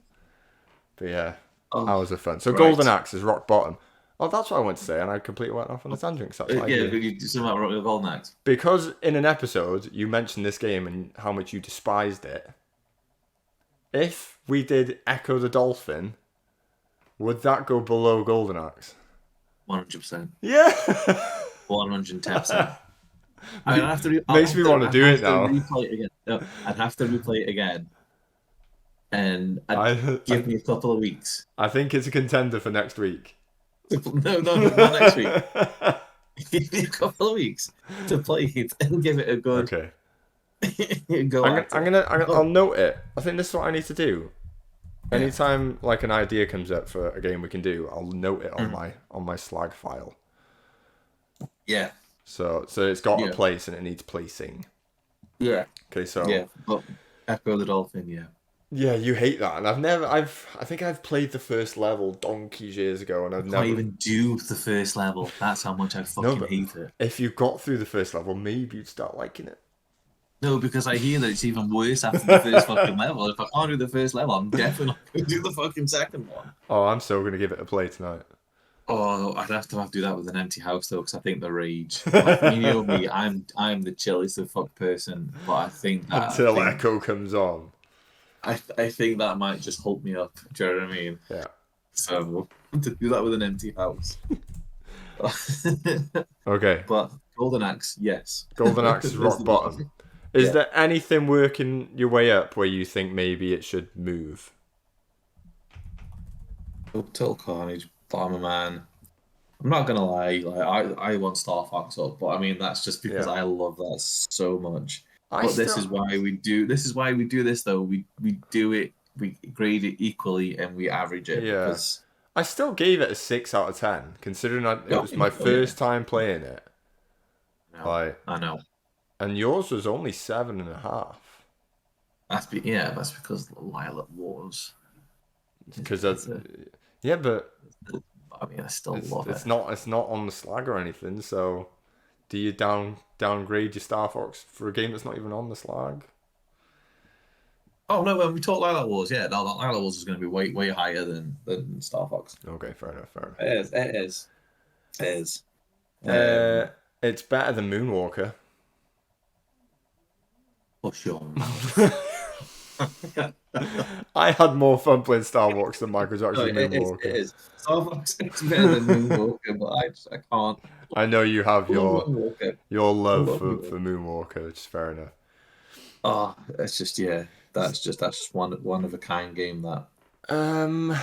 A: yeah, that was a fun. So Golden Axe is rock bottom. Oh, that's what I want to say, and I completely went off on a tangent. That's what
B: you do something about Golden Axe.
A: Because in an episode, you mentioned this game and how much you despised it. If we did Echo the Dolphin, would that go below Golden Axe?
B: 100%.
A: Yeah!
B: 110%.
A: Makes me want to do it now.
B: Replay it again. No, I'd have to replay it again. And give me a couple of weeks.
A: I think it's a contender for next week.
B: No, not next week. Give me a couple of weeks to play it and give it a good.
A: Okay. I'll note it. I think this is what I need to do. Anytime like an idea comes up for a game we can do, I'll note it on my slag file.
B: Yeah.
A: So it's got a place and it needs placing.
B: Yeah.
A: Okay, so
B: but Echo the Dolphin, yeah.
A: Yeah, you hate that, and I think I've played the first level donkeys years ago, and I've never
B: even do the first level. That's how much I fucking hate it.
A: If you got through the first level, maybe you'd start liking it.
B: No, because I hear that it's even worse after the first fucking level. If I can't do the first level, I'm definitely not going to do the fucking second one.
A: Oh, I'm so going to give it a play tonight.
B: Oh, I'd have to do that with an empty house though, because I think the rage. Like, you know me, I'm the chillest of fuck person, but I think that
A: until Echo comes on.
B: I think that might just hold me up. Do you know what I mean?
A: Yeah.
B: So to do that with an empty house.
A: Okay.
B: But Golden Axe, yes.
A: Golden Axe is rock bottom. Is there anything working your way up where you think maybe it should move?
B: Total Carnage, Bomberman. I'm not gonna lie, like I want Star Fox up, but I mean that's just because I love that so much. This is why we do this though. We do it, we grade it equally, and we average it.
A: Yeah.
B: Because...
A: I still gave it a 6 out of 10, considering it was my first time playing it.
B: I know.
A: And yours was only 7.5.
B: That's because Lilac Wars.
A: Because but
B: I mean, I still love it.
A: It's not on the slag or anything. So, do you downgrade your Star Fox for a game that's not even on the slag?
B: Oh no, when we talk Lilac Wars, Lilac Wars is going to be way higher than Star Fox.
A: Okay, fair enough.
B: It is.
A: It's better than Moonwalker.
B: Push your mouth.
A: I had more fun playing Star Fox than Michael Jackson's Moonwalker.
B: It is. Star Fox is better than Moonwalker, but I can't.
A: I know you have your love for Moonwalker, which is fair enough.
B: Oh, it's just that's just one of a kind game that.
A: Um.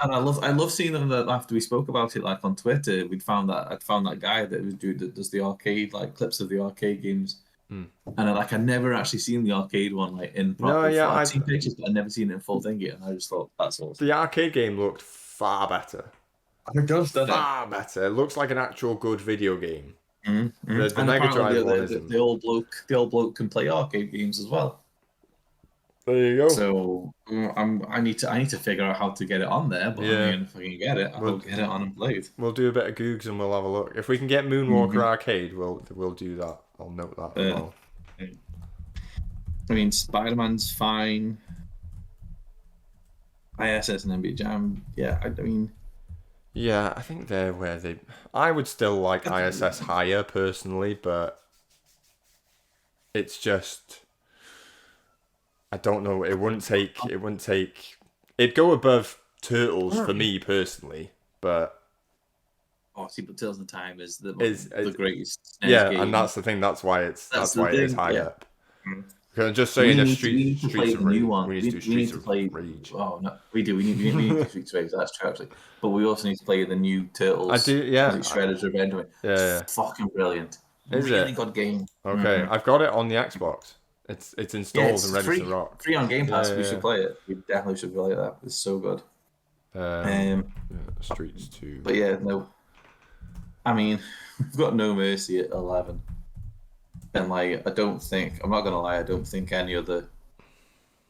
B: And I love seeing them that after we spoke about it like on Twitter, I'd found that guy that does the arcade like clips of the arcade games. And I never actually seen the arcade one like in proper.
A: No, yeah,
B: I've seen pictures, but I've never seen it in full thing yet. And I just thought that's awesome.
A: The arcade game looked far better.
B: It does, doesn't it?
A: Far better. It looks like an actual good video game.
B: Mm-hmm.
A: The Mega Drive one isn't.
B: The old bloke can play arcade games as well.
A: There you go.
B: So I need to figure out how to get it on there. But I mean, if I can get it, I'll get it on and play it.
A: We'll do a bit of Googs and we'll have a look. If we can get Moonwalker Arcade, we'll do that. I'll note that as well.
B: I mean, Spider-Man's fine. ISS and NBA Jam, yeah. I mean,
A: yeah, I think they're where they. I would still like ISS higher personally, but it's just. I don't know. It wouldn't take. It'd go above Turtles for me personally, but.
B: Oh, see, but Turtles in Time is the greatest.
A: Yeah,
B: game.
A: and that's the thing. That's why it is high up. Just
B: we
A: saying,
B: need to play the new one.
A: We need to play Rage.
B: Oh no, we do. We need to Streets of Rage. That's true, actually. But we also need to play the new Turtles.
A: I do. Yeah.
B: Shredder's Revenge.
A: Yeah.
B: Fucking brilliant.
A: Is
B: really
A: it?
B: good game.
A: Okay, I've got it on the Xbox. It's installed and ready to rock.
B: Free on Game Pass. We should play it. We definitely should play that. It's so good.
A: Streets 2.
B: But yeah, no. I mean, we've got No Mercy at 11. And like, I'm not gonna lie, I don't think any other.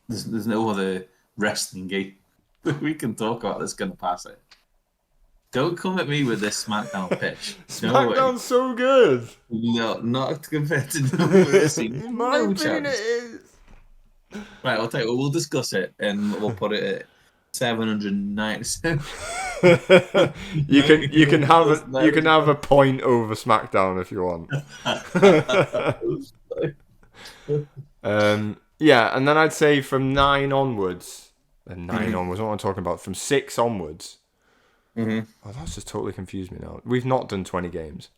B: There's no other wrestling game that we can talk about that's gonna pass it. Don't come at me with this SmackDown pitch.
A: SmackDown's so good.
B: No, not compared to No Mercy.
A: In my opinion, it is.
B: Right, I'll tell you. We'll discuss it, and we'll put it at 797.
A: you can have a point over SmackDown if you want. Yeah, and then I'd say from 9 onwards, onwards. What am I talking about? From 6 onwards. Oh, that's just totally confused me now. We've not done 20 games.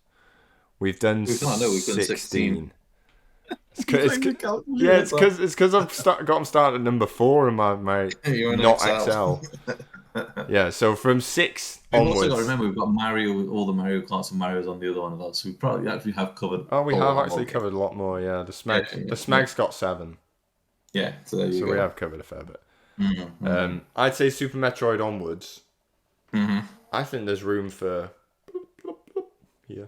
A: We've done 16. It's because I've got them started at number 4 in my not Excel. Yeah, so from 6 onwards.
B: Also got to remember we've got Mario, all the Mario Karts and Mario's on the other one as well. So we probably actually have covered.
A: Oh, we have actually covered a lot more. Yeah, the Smeg's got 7.
B: Yeah, so there you go.
A: We have covered a fair bit. I'd say Super Metroid onwards. I think there's room for. Yeah.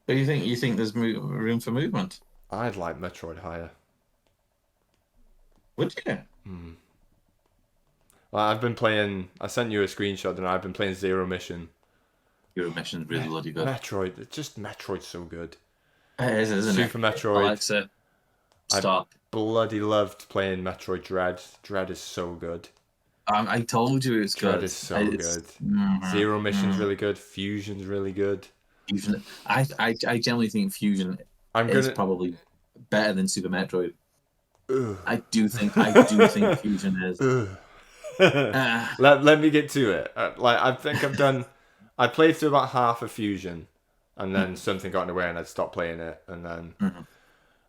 B: But you think there's room for movement?
A: I'd like Metroid higher.
B: Would you?
A: Well, I've been playing. I sent you a screenshot, and I've been playing Zero Mission.
B: Zero Mission's really bloody good.
A: Metroid's so good.
B: It is, isn't
A: Super Metroid.
B: Alexa, stop.
A: I bloody loved playing Metroid Dread. Dread is so good.
B: I told you it's good.
A: Dread is so good. Zero Mission's really good. Fusion's really good.
B: Fusion. I generally think Fusion is probably better than Super Metroid. I do think Fusion is.
A: Let me get to it. I played through about half of Fusion, and then something got in the way, and I stopped playing it. And then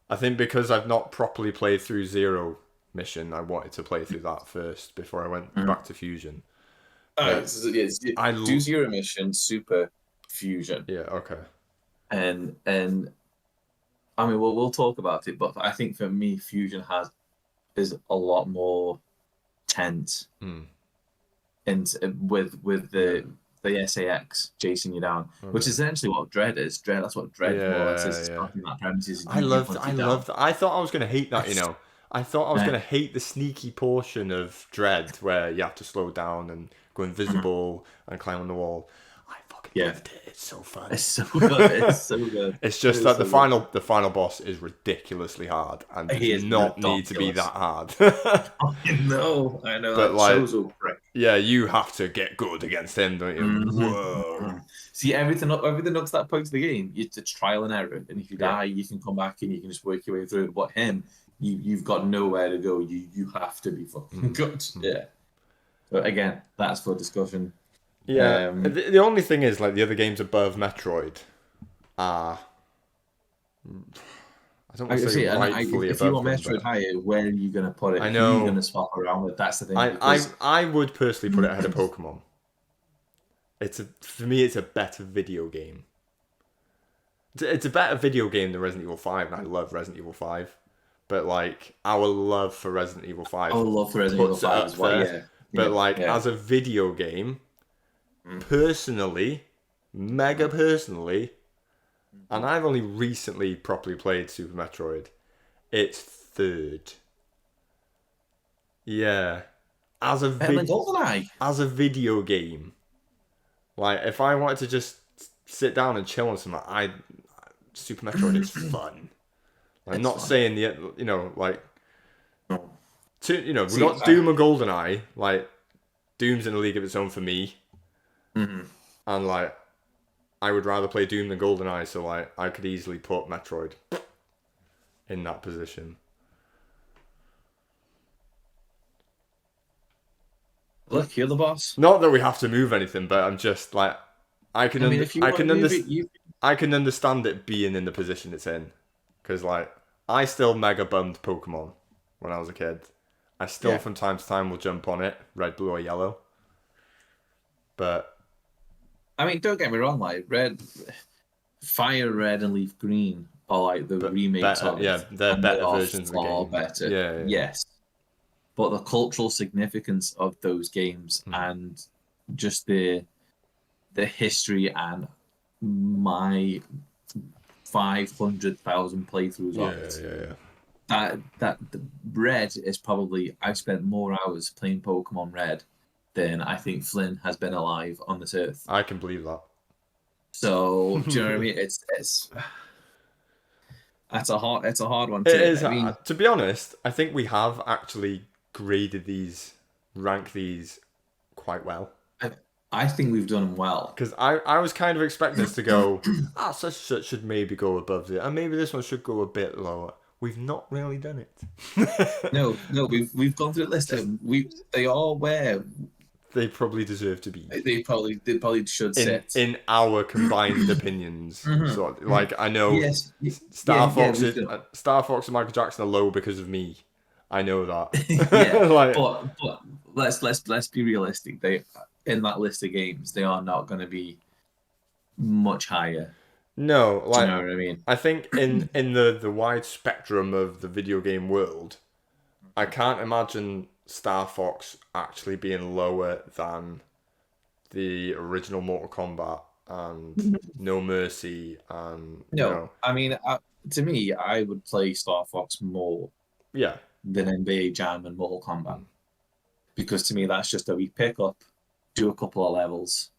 A: I think because I've not properly played through Zero Mission, I wanted to play through that first before I went back to Fusion.
B: Do Zero Mission, Super Fusion.
A: Yeah. Okay.
B: And I mean, we'll talk about it, but I think for me, Fusion is a lot more tense, and with the SAX chasing you down, which is essentially what Dread is. That's what Dread was. It's that premise.
A: I loved. I thought I was going to hate that. I thought I was going to hate the sneaky portion of Dread where you have to slow down and go invisible and climb on the wall. I fucking loved it. It's so fun.
B: It's so good.
A: It's just that the final boss is ridiculously hard and does not need to be that hard.
B: I know.
A: But like, yeah, you have to get good against him, don't you? Whoa.
B: See, everything up to that point of the game, it's trial and error, and if you die, you can come back and you can just work your way through it. But him, you've got nowhere to go. You have to be fucking good. Yeah. But again, that's for discussion.
A: Yeah. The only thing is, like, the other games above Metroid are, I I don't want to say rightfully
B: if you
A: above
B: want
A: them,
B: Metroid higher, where are you going to put it?
A: I
B: Who are you
A: know.
B: going to swap around with? That's the thing. Because
A: I would personally put it ahead of Pokemon. For me, it's a better video game. It's a better video game than Resident Evil 5, and I love Resident Evil 5. But like our love for Resident Evil 5
B: I would love for Resident Evil 5 as well.
A: There. But as a video game, personally, mega personally, and I've only recently properly played Super Metroid, it's third. Yeah. As a video game. Like if I wanted to just sit down and chill on something, Super Metroid is fun. I'm not saying we're not Doom or GoldenEye. Like Doom's in a league of its own for me, and like I would rather play Doom than GoldenEye. So like I could easily put Metroid in that position.
B: Look, you're the boss.
A: Not that we have to move anything, but I'm just like I can understand it being in the position it's in, because like I still mega bummed Pokemon when I was a kid. I still from time to time will jump on it, red, blue, or yellow. But
B: I mean, don't get me wrong, like Fire Red and Leaf Green are like the remakes of it.
A: Yeah, they're better versions of the game.
B: Better.
A: Yeah.
B: Yes. But the cultural significance of those games and just the history and my 500,000 playthroughs of it. That the Red is probably, I've spent more hours playing Pokemon Red than I think Flynn has been alive on this earth.
A: I can believe that.
B: So do you know what I mean? It's a hard one.
A: To be honest, I think we have actually ranked these quite well.
B: I think we've done them well.
A: Because I was kind of expecting us to go, such should maybe go above it, and maybe this one should go a bit lower. We've not really done it.
B: No, we've gone through the list. They are where
A: they probably deserve to be.
B: They probably should sit
A: in our combined opinions. So, like I know, Star Fox and Michael Jackson are low because of me. I know that.
B: But let's be realistic. They in that list of games, they are not going to be much higher.
A: No, like,
B: do you know what I mean?
A: I think in the wide spectrum of the video game world, I can't imagine Star Fox actually being lower than the original Mortal Kombat and No Mercy and
B: I mean, to me, I would play Star Fox more than NBA Jam and Mortal Kombat, because to me that's just a wee pick up, do a couple of levels,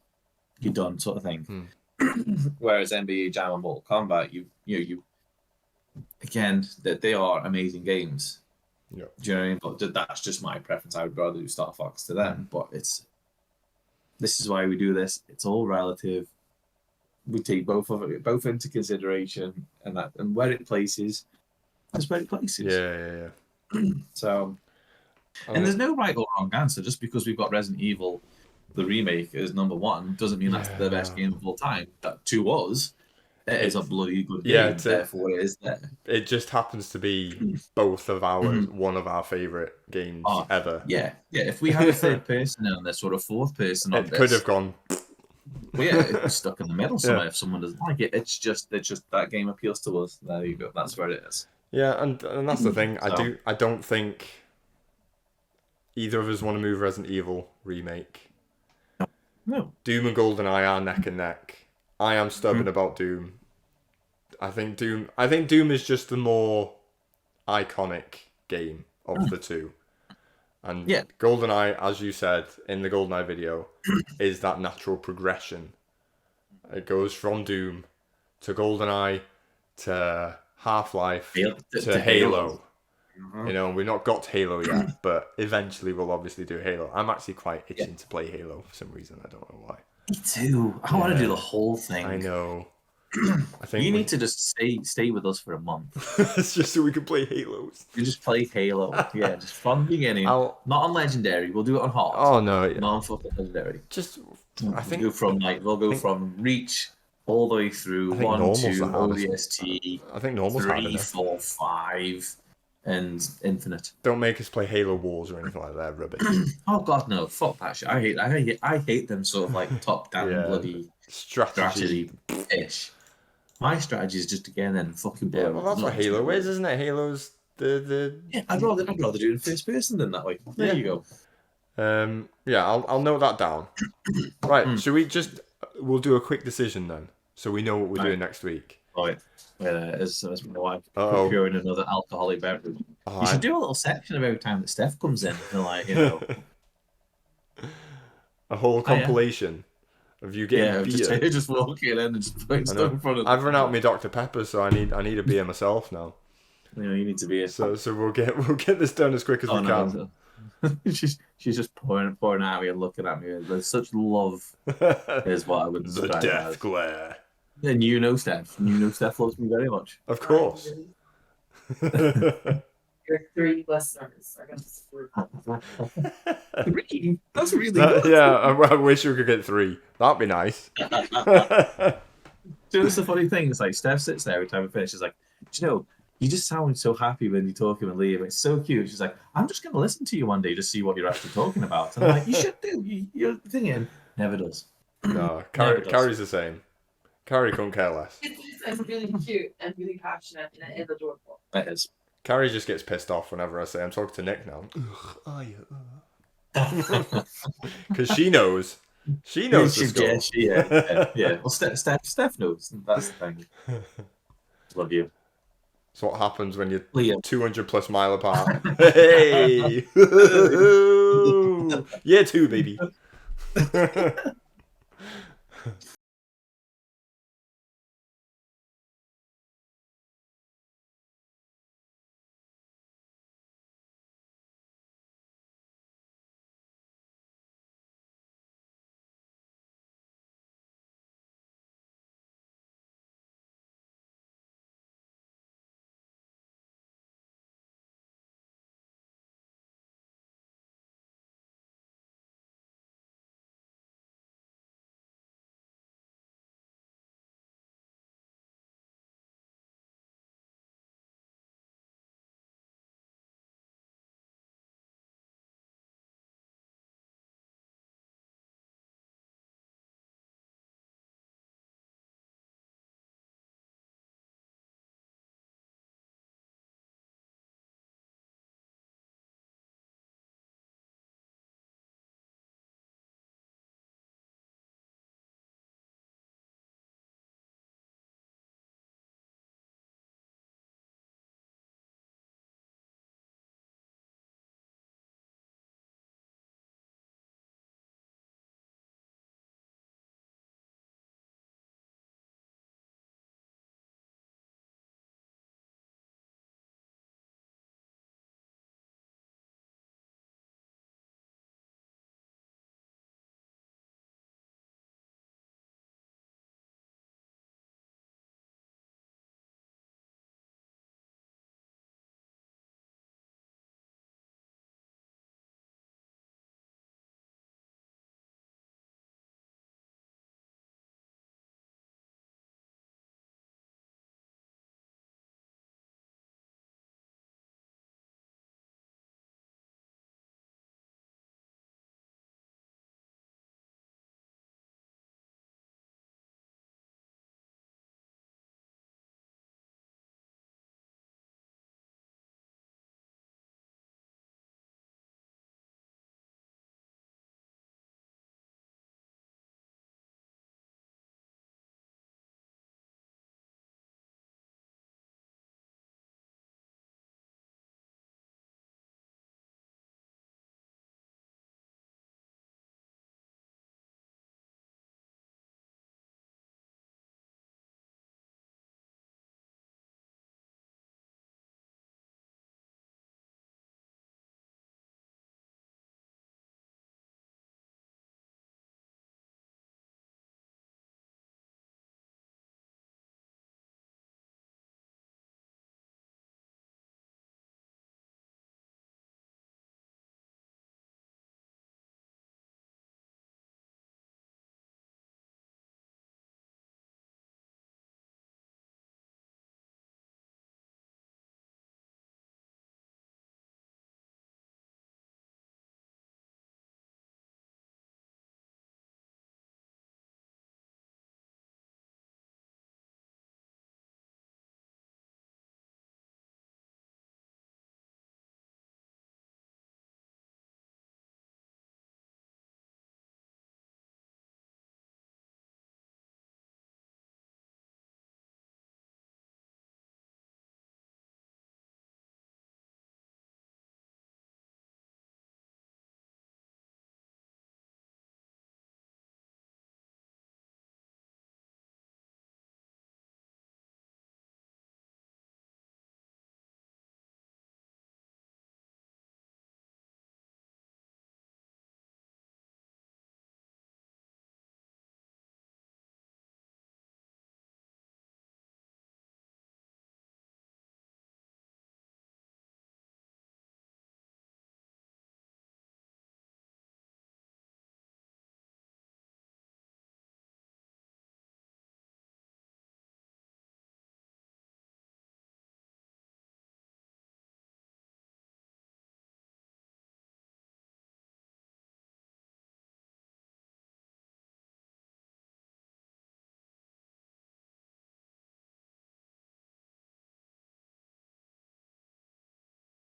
B: you're done, sort of thing. Whereas NBA Jam and Mortal Kombat, you again, that they are amazing games.
A: Yeah.
B: Do you know what I mean? But that's just my preference. I would rather do Star Fox to them. But this is why we do this. It's all relative. We take both into consideration, and where it places, that's where it places.
A: Yeah.
B: So, and there's no right or wrong answer. Just because we've got Resident Evil, the remake, as number one, doesn't mean that's the best game of all time. That to us, it is a bloody good game. Therefore, it is there.
A: It just happens to be both of ours, one of our favorite games ever.
B: Yeah. If we had a third person and a sort of fourth person on
A: this, it could have gone.
B: Well, it was stuck in the middle somewhere. If someone doesn't like it, it's just that game appeals to us. There you go. That's where it is.
A: Yeah, and that's the thing. I don't think either of us want to move Resident Evil remake.
B: No.
A: Doom and GoldenEye are neck and neck. I am stubborn about Doom. I think Doom is just the more iconic game of the two. And GoldenEye, as you said in the GoldenEye video, is that natural progression. It goes from Doom to GoldenEye to Half-Life to Halo. You know, we've not got Halo yet, but eventually we'll obviously do Halo. I'm actually quite itching to play Halo for some reason. I don't know why.
B: Me too. I want to do the whole thing.
A: I know. I think
B: you need to just stay with us for a month.
A: It's just so we can play Halos.
B: You just play Halo. Yeah, just from the beginning. Not on Legendary. We'll do it on Hard.
A: Oh no.
B: Not on fucking Legendary.
A: I think
B: we'll go from Reach all the way through
A: I think
B: 1,
A: normal's the
B: 2,
A: hardest.
B: ODST,
A: I think normal's hard
B: 3,
A: enough.
B: 4, 5, and Infinite.
A: Don't make us play Halo Wars or anything like that rubbish.
B: Oh God, no! Fuck that shit. I hate them sort of like top-down
A: Yeah,
B: bloody
A: strategy.
B: ish. My strategy is just to get in and fucking blow.
A: Yeah, well, that's what Halo is, isn't it? Halo's the.
B: Yeah, I'd rather do it in first person than that way. There you go.
A: Yeah, I'll note that down. Right, should we just we'll do a quick decision then, so we know what we're doing next week.
B: Right. As my wife
A: Uh-oh.
B: procuring another alcoholic beverage.
A: Oh,
B: You should do a little section every time that Steph comes in. And like, you know,
A: a whole compilation of you getting beer.
B: just walking in and just putting stuff in front of.
A: I've run out of my Dr Pepper, so I need a beer myself now.
B: You know, you need to be.
A: So we'll get this done as quick as we can.
B: she's just pouring at me and looking at me. There's such love, is what I would describe.
A: The death glare.
B: And you know Steph loves me very much.
A: Of course.
C: Your 3 listeners are going to support.
B: 3? That's really good.
A: Yeah, I wish we could get 3. That'd be nice.
B: Do you know what's the funny thing? It's like Steph sits there every time we finish. She's like, do you know, you just sound so happy when you talk and leave. It's so cute. She's like, I'm just going to listen to you one day to see what you're actually talking about. And I'm like, you should do. You're thinking, never does.
A: No, Carrie's the same. Carrie couldn't care less.
C: It's really cute and really passionate and it is adorable.
B: It is.
A: Carrie just gets pissed off whenever I say I'm talking to Nick now. Because she knows. She knows the score.
B: Yeah. Well, Steph knows. That's the thing. Love you.
A: It's what happens when you're
B: Liam.
A: 200 plus mile apart. Hey! Yeah, 2, baby.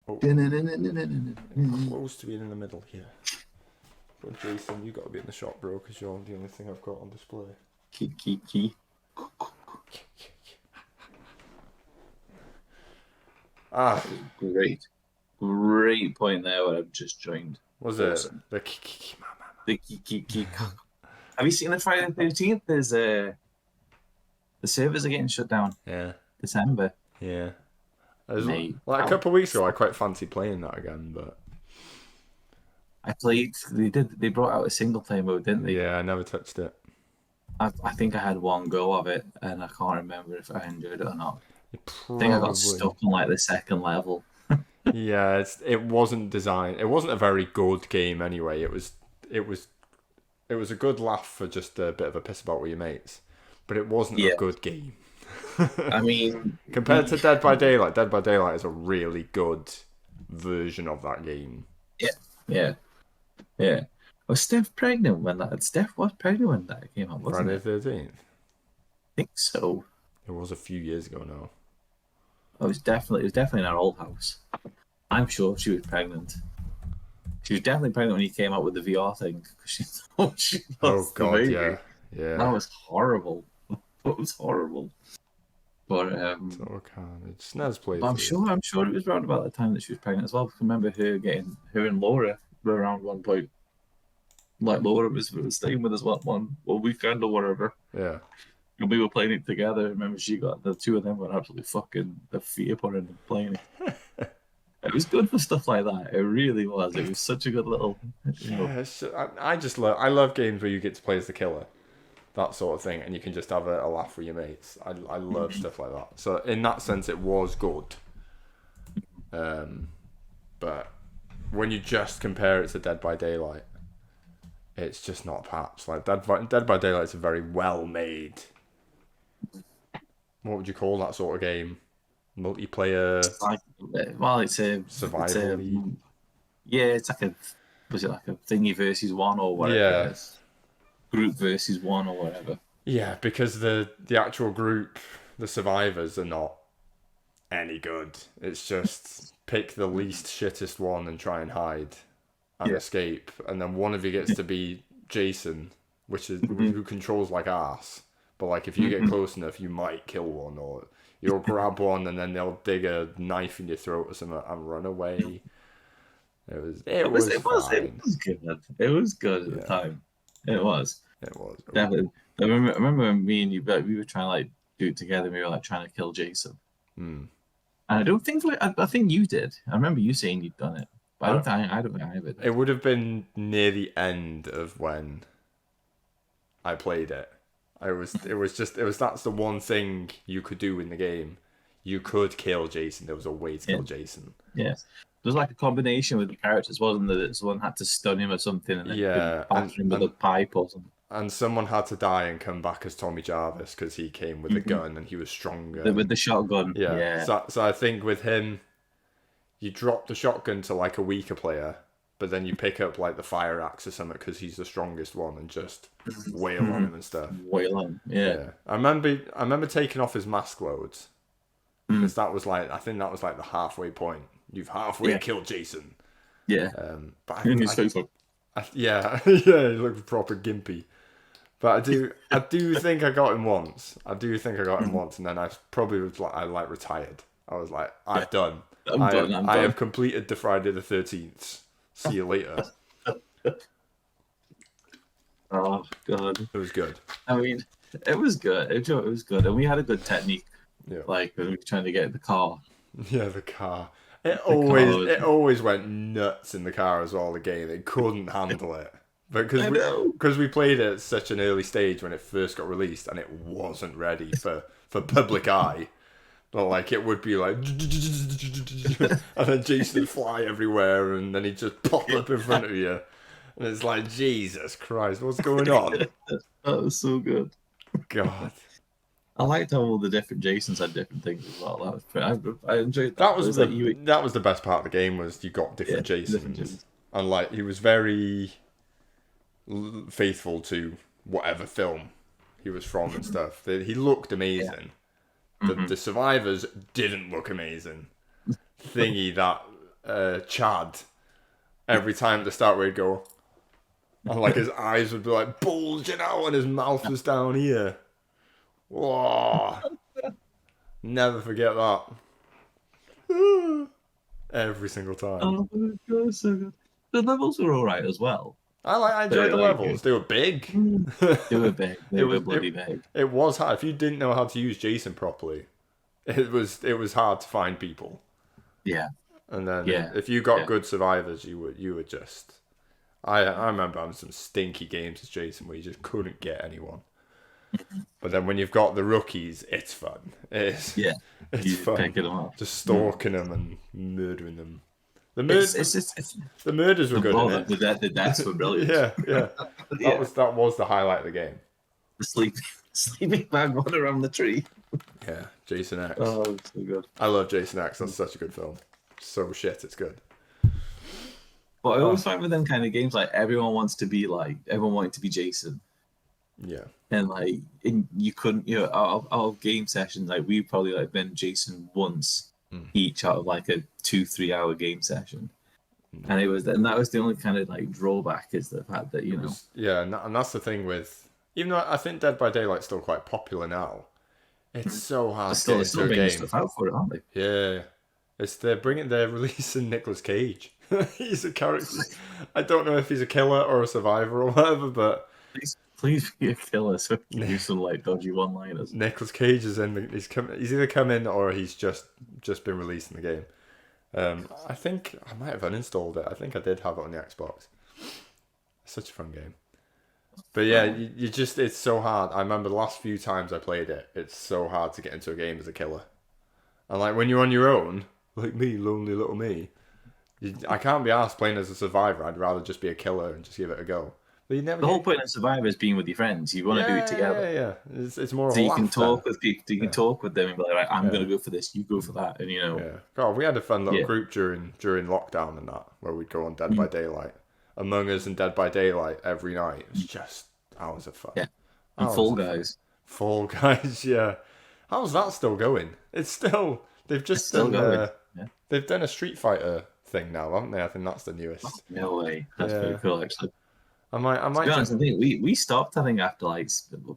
A: Oh, close to being in the middle here. But Jason, you got to be in the shot, bro, because you're the only thing I've got on display.
B: Key. Great point there where I've just joined.
A: Was
B: awesome.
A: It
B: the key? Have you seen the Friday the 13th? There's the servers are getting shut down.
A: Yeah.
B: December.
A: Yeah. Like a couple of weeks ago, I quite fancied playing that again, but
B: I played. They brought out a single player mode, didn't they?
A: Yeah, I never touched it.
B: I think I had one go of it, and I can't remember if I enjoyed it or not. I think I got stuck on like the second level.
A: Yeah, it wasn't designed. It wasn't a very good game anyway. It was a good laugh for just a bit of a piss about with your mates, but it wasn't a good game.
B: I mean,
A: compared to Dead by Daylight is a really good version of that game.
B: Yeah. Was Steph pregnant when that? Steph was pregnant when that came out, wasn't it?
A: Friday the 13th.
B: I think so.
A: It was a few years ago now.
B: It was definitely in our old house. I'm sure she was pregnant. She was definitely pregnant when he came out with the VR thing because she thought she was the baby.
A: Yeah.
B: That was horrible. That was horrible. But
A: CARNAGE. SNES played.
B: I'm sure it was around about the time that she was pregnant as well. I remember her and Laura were around one point. Like Laura was staying with us one weekend or whatever.
A: Yeah.
B: And we were playing it together. I remember the two of them were absolutely fucking the feet upon it and playing it. It was good for stuff like that. It really was. It was such a good little.
A: I love games where you get to play as the killer, that sort of thing, and you can just have a laugh with your mates. I love stuff like that. So in that sense, it was good. But when you just compare it to Dead by Daylight, it's just not perhaps like Dead by Daylight is a very well made. What would you call that sort of game? Multiplayer.
B: It's a
A: survival.
B: It's like was it like a thingy versus one or whatever?
A: Yeah.
B: Group versus one or whatever.
A: Yeah, because the actual group, the survivors, are not any good. It's just pick the least shittest one and try and hide and escape, and then one of you gets to be Jason, which is who controls like arse. But like if you get close enough, you might kill one, or you'll grab one and then they'll dig a knife in your throat or something and run away. It was fine.
B: It was good at the time. It was
A: definitely.
B: I remember when me and you, we were trying to like do it together. We were like trying to kill Jason. And I don't think I think you did. I remember you saying you'd done it, but I don't think I ever did.
A: It would have been near the end of when I played it. That's the one thing you could do in the game. You could kill Jason. There was a way to kill Jason.
B: Yes. There was like a combination with the characters, wasn't there? That someone had to stun him or something, and then batter him with a pipe or something.
A: And someone had to die and come back as Tommy Jarvis because he came with a gun and he was stronger.
B: With the shotgun. Yeah.
A: So I think with him, you drop the shotgun to like a weaker player, but then you pick up like the fire axe or something because he's the strongest one and just wail on him and stuff.
B: Wail on, yeah.
A: I remember taking off his mask loads because I think that was like the halfway point. You've halfway killed Jason.
B: Yeah.
A: But
B: he
A: looked proper gimpy. But I do think I got him once. And then I probably was like retired. I was like, I'm done. I have completed the Friday the 13th. See you later.
B: Oh God,
A: it was good.
B: I mean, it was good. It was good, and we had a good technique.
A: Yeah.
B: Like when we were trying to get the car.
A: Yeah, the car. It always went nuts in the car as well. The game, it couldn't handle it. But because we played it at such an early stage when it first got released, and it wasn't ready for public eye. But like it would be like, and then Jason would fly everywhere, and then he'd just pop up in front of you, and it's like, Jesus Christ, what's going on?
B: That was so good.
A: God,
B: I liked how all the different Jasons had different things as well. That was pretty, I enjoyed that.
A: That was the best part of the game, was you got different Jasons, and like he was very faithful to whatever film he was from and stuff. He looked amazing.
B: Yeah.
A: The survivors didn't look amazing. Thingy, that Chad every time at the start where he'd go, and like his eyes would be like bulging out and his mouth was down here. Whoa. Never forget that. Every single time.
B: Oh my god, so good. The levels were alright as well.
A: I enjoyed the levels. They were big.
B: They were big. They were bloody big.
A: It was hard. If you didn't know how to use Jason properly, it was hard to find people.
B: Yeah.
A: And then if you got good survivors, you were just. I remember having some stinky games as Jason where you just couldn't get anyone. But then when you've got the rookies, it's fun. It's fun.
B: Picking them up.
A: Just stalking them and murdering them. The murders were good.
B: The deaths were brilliant.
A: Yeah. That was the highlight of the game.
B: The sleeping bag run around the tree.
A: Yeah, Jason X.
B: Oh, it's so good.
A: I love Jason X. That's such a good film. So shit, it's good.
B: But I always find with them kind of games, like everyone wanted to be Jason.
A: Yeah.
B: And you couldn't, our game sessions, like we've probably been Jason once each out of like a 2-3 hour game session. And that was the only kind of drawback is the fact that,
A: and that's the thing with, even though I think Dead by Daylight's still quite popular now, it's so hard to get into a game.
B: Stuff out for it, aren't they?
A: Yeah. They're releasing Nicolas Cage. He's a character. I don't know if he's a killer or a survivor or whatever, but
B: please be a killer so we can do some dodgy one-liners. Nicolas
A: Cage is he's either come in or he's just been released in the game. I think I might have uninstalled it. I think I did have it on the Xbox. It's such a fun game. But yeah, you just, it's so hard. I remember the last few times I played it, it's so hard to get into a game as a killer. And when you're on your own, like me, lonely little me, I can't be asked playing as a survivor. I'd rather just be a killer and just give it a go. But the
B: whole point of Survivor is being with your friends. You want to do it together.
A: Yeah. It's more of
B: so
A: a
B: you
A: laugh
B: can talk
A: then.
B: with people. You can talk with them and be like, I'm going to go for this. You go for that. And
A: Yeah. God, we had a fun little group during lockdown and that, where we'd go on Dead by Daylight, Among Us and Dead by Daylight every night. It was just hours of fun.
B: Yeah. And Fall Guys.
A: Fall Guys, yeah. How's that still going? It's still. They've just
B: still going.
A: They've done a Street Fighter thing now, haven't they? I think that's the newest.
B: Oh, no way. That's pretty cool, actually.
A: I might.
B: To be honest, I think we stopped. I think after up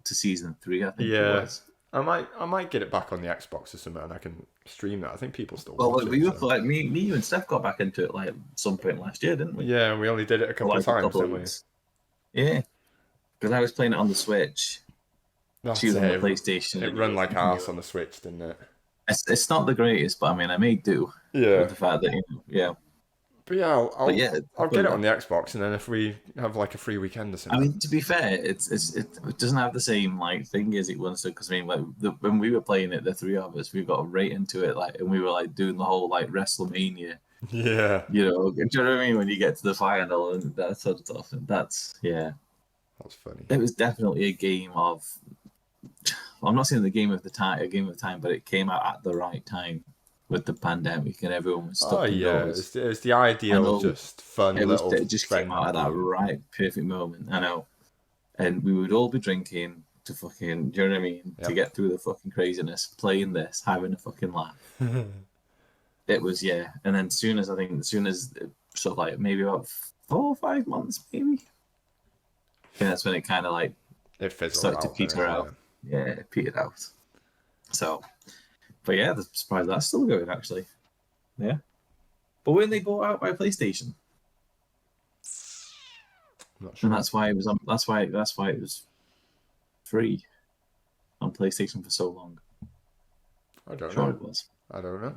B: to season 3. I think.
A: Yeah.
B: It was.
A: I might get it back on the Xbox or something, and I can stream that. I think people still.
B: Well,
A: watch
B: we
A: it,
B: were me, you and Steph got back into it some point last year, didn't we?
A: Yeah, and we only did it a couple of times, didn't we?
B: Yeah, because I was playing it on the Switch. She was on the PlayStation.
A: It run like arse on the Switch, didn't it?
B: It's not the greatest, but I mean, I made do.
A: Yeah.
B: With the fact that
A: But yeah, I'll get it on the Xbox, and then if we have a free weekend or something.
B: I mean, to be fair, it doesn't have the same thing as it once did. Because I mean, when we were playing it, the 3 of us, we got right into it, and we were doing the whole WrestleMania.
A: Yeah.
B: Do you know what I mean? When you get to the final and that sort of stuff, and that's
A: funny.
B: It was definitely a game of. I'm not saying a game of the time, but it came out at the right time. With the pandemic and everyone was stuck indoors.
A: It was the ideal, just fun little.
B: It just came out at that right, perfect moment. I know, and we would all be drinking to fucking. Do you know what I mean? Yep. To get through the fucking craziness, playing this, having a fucking laugh. It was and then as soon as sort of maybe about 4 or 5 months, maybe. And that's when it kind of
A: it fizzled
B: started
A: out,
B: to peter out. Yeah, it petered out. So. But yeah, the surprise that's still going actually. Yeah. But when they bought out by PlayStation.
A: I'm not sure.
B: And that's why it was that's why it was free on PlayStation for so long.
A: I don't
B: sure
A: know.
B: It was.
A: I don't know.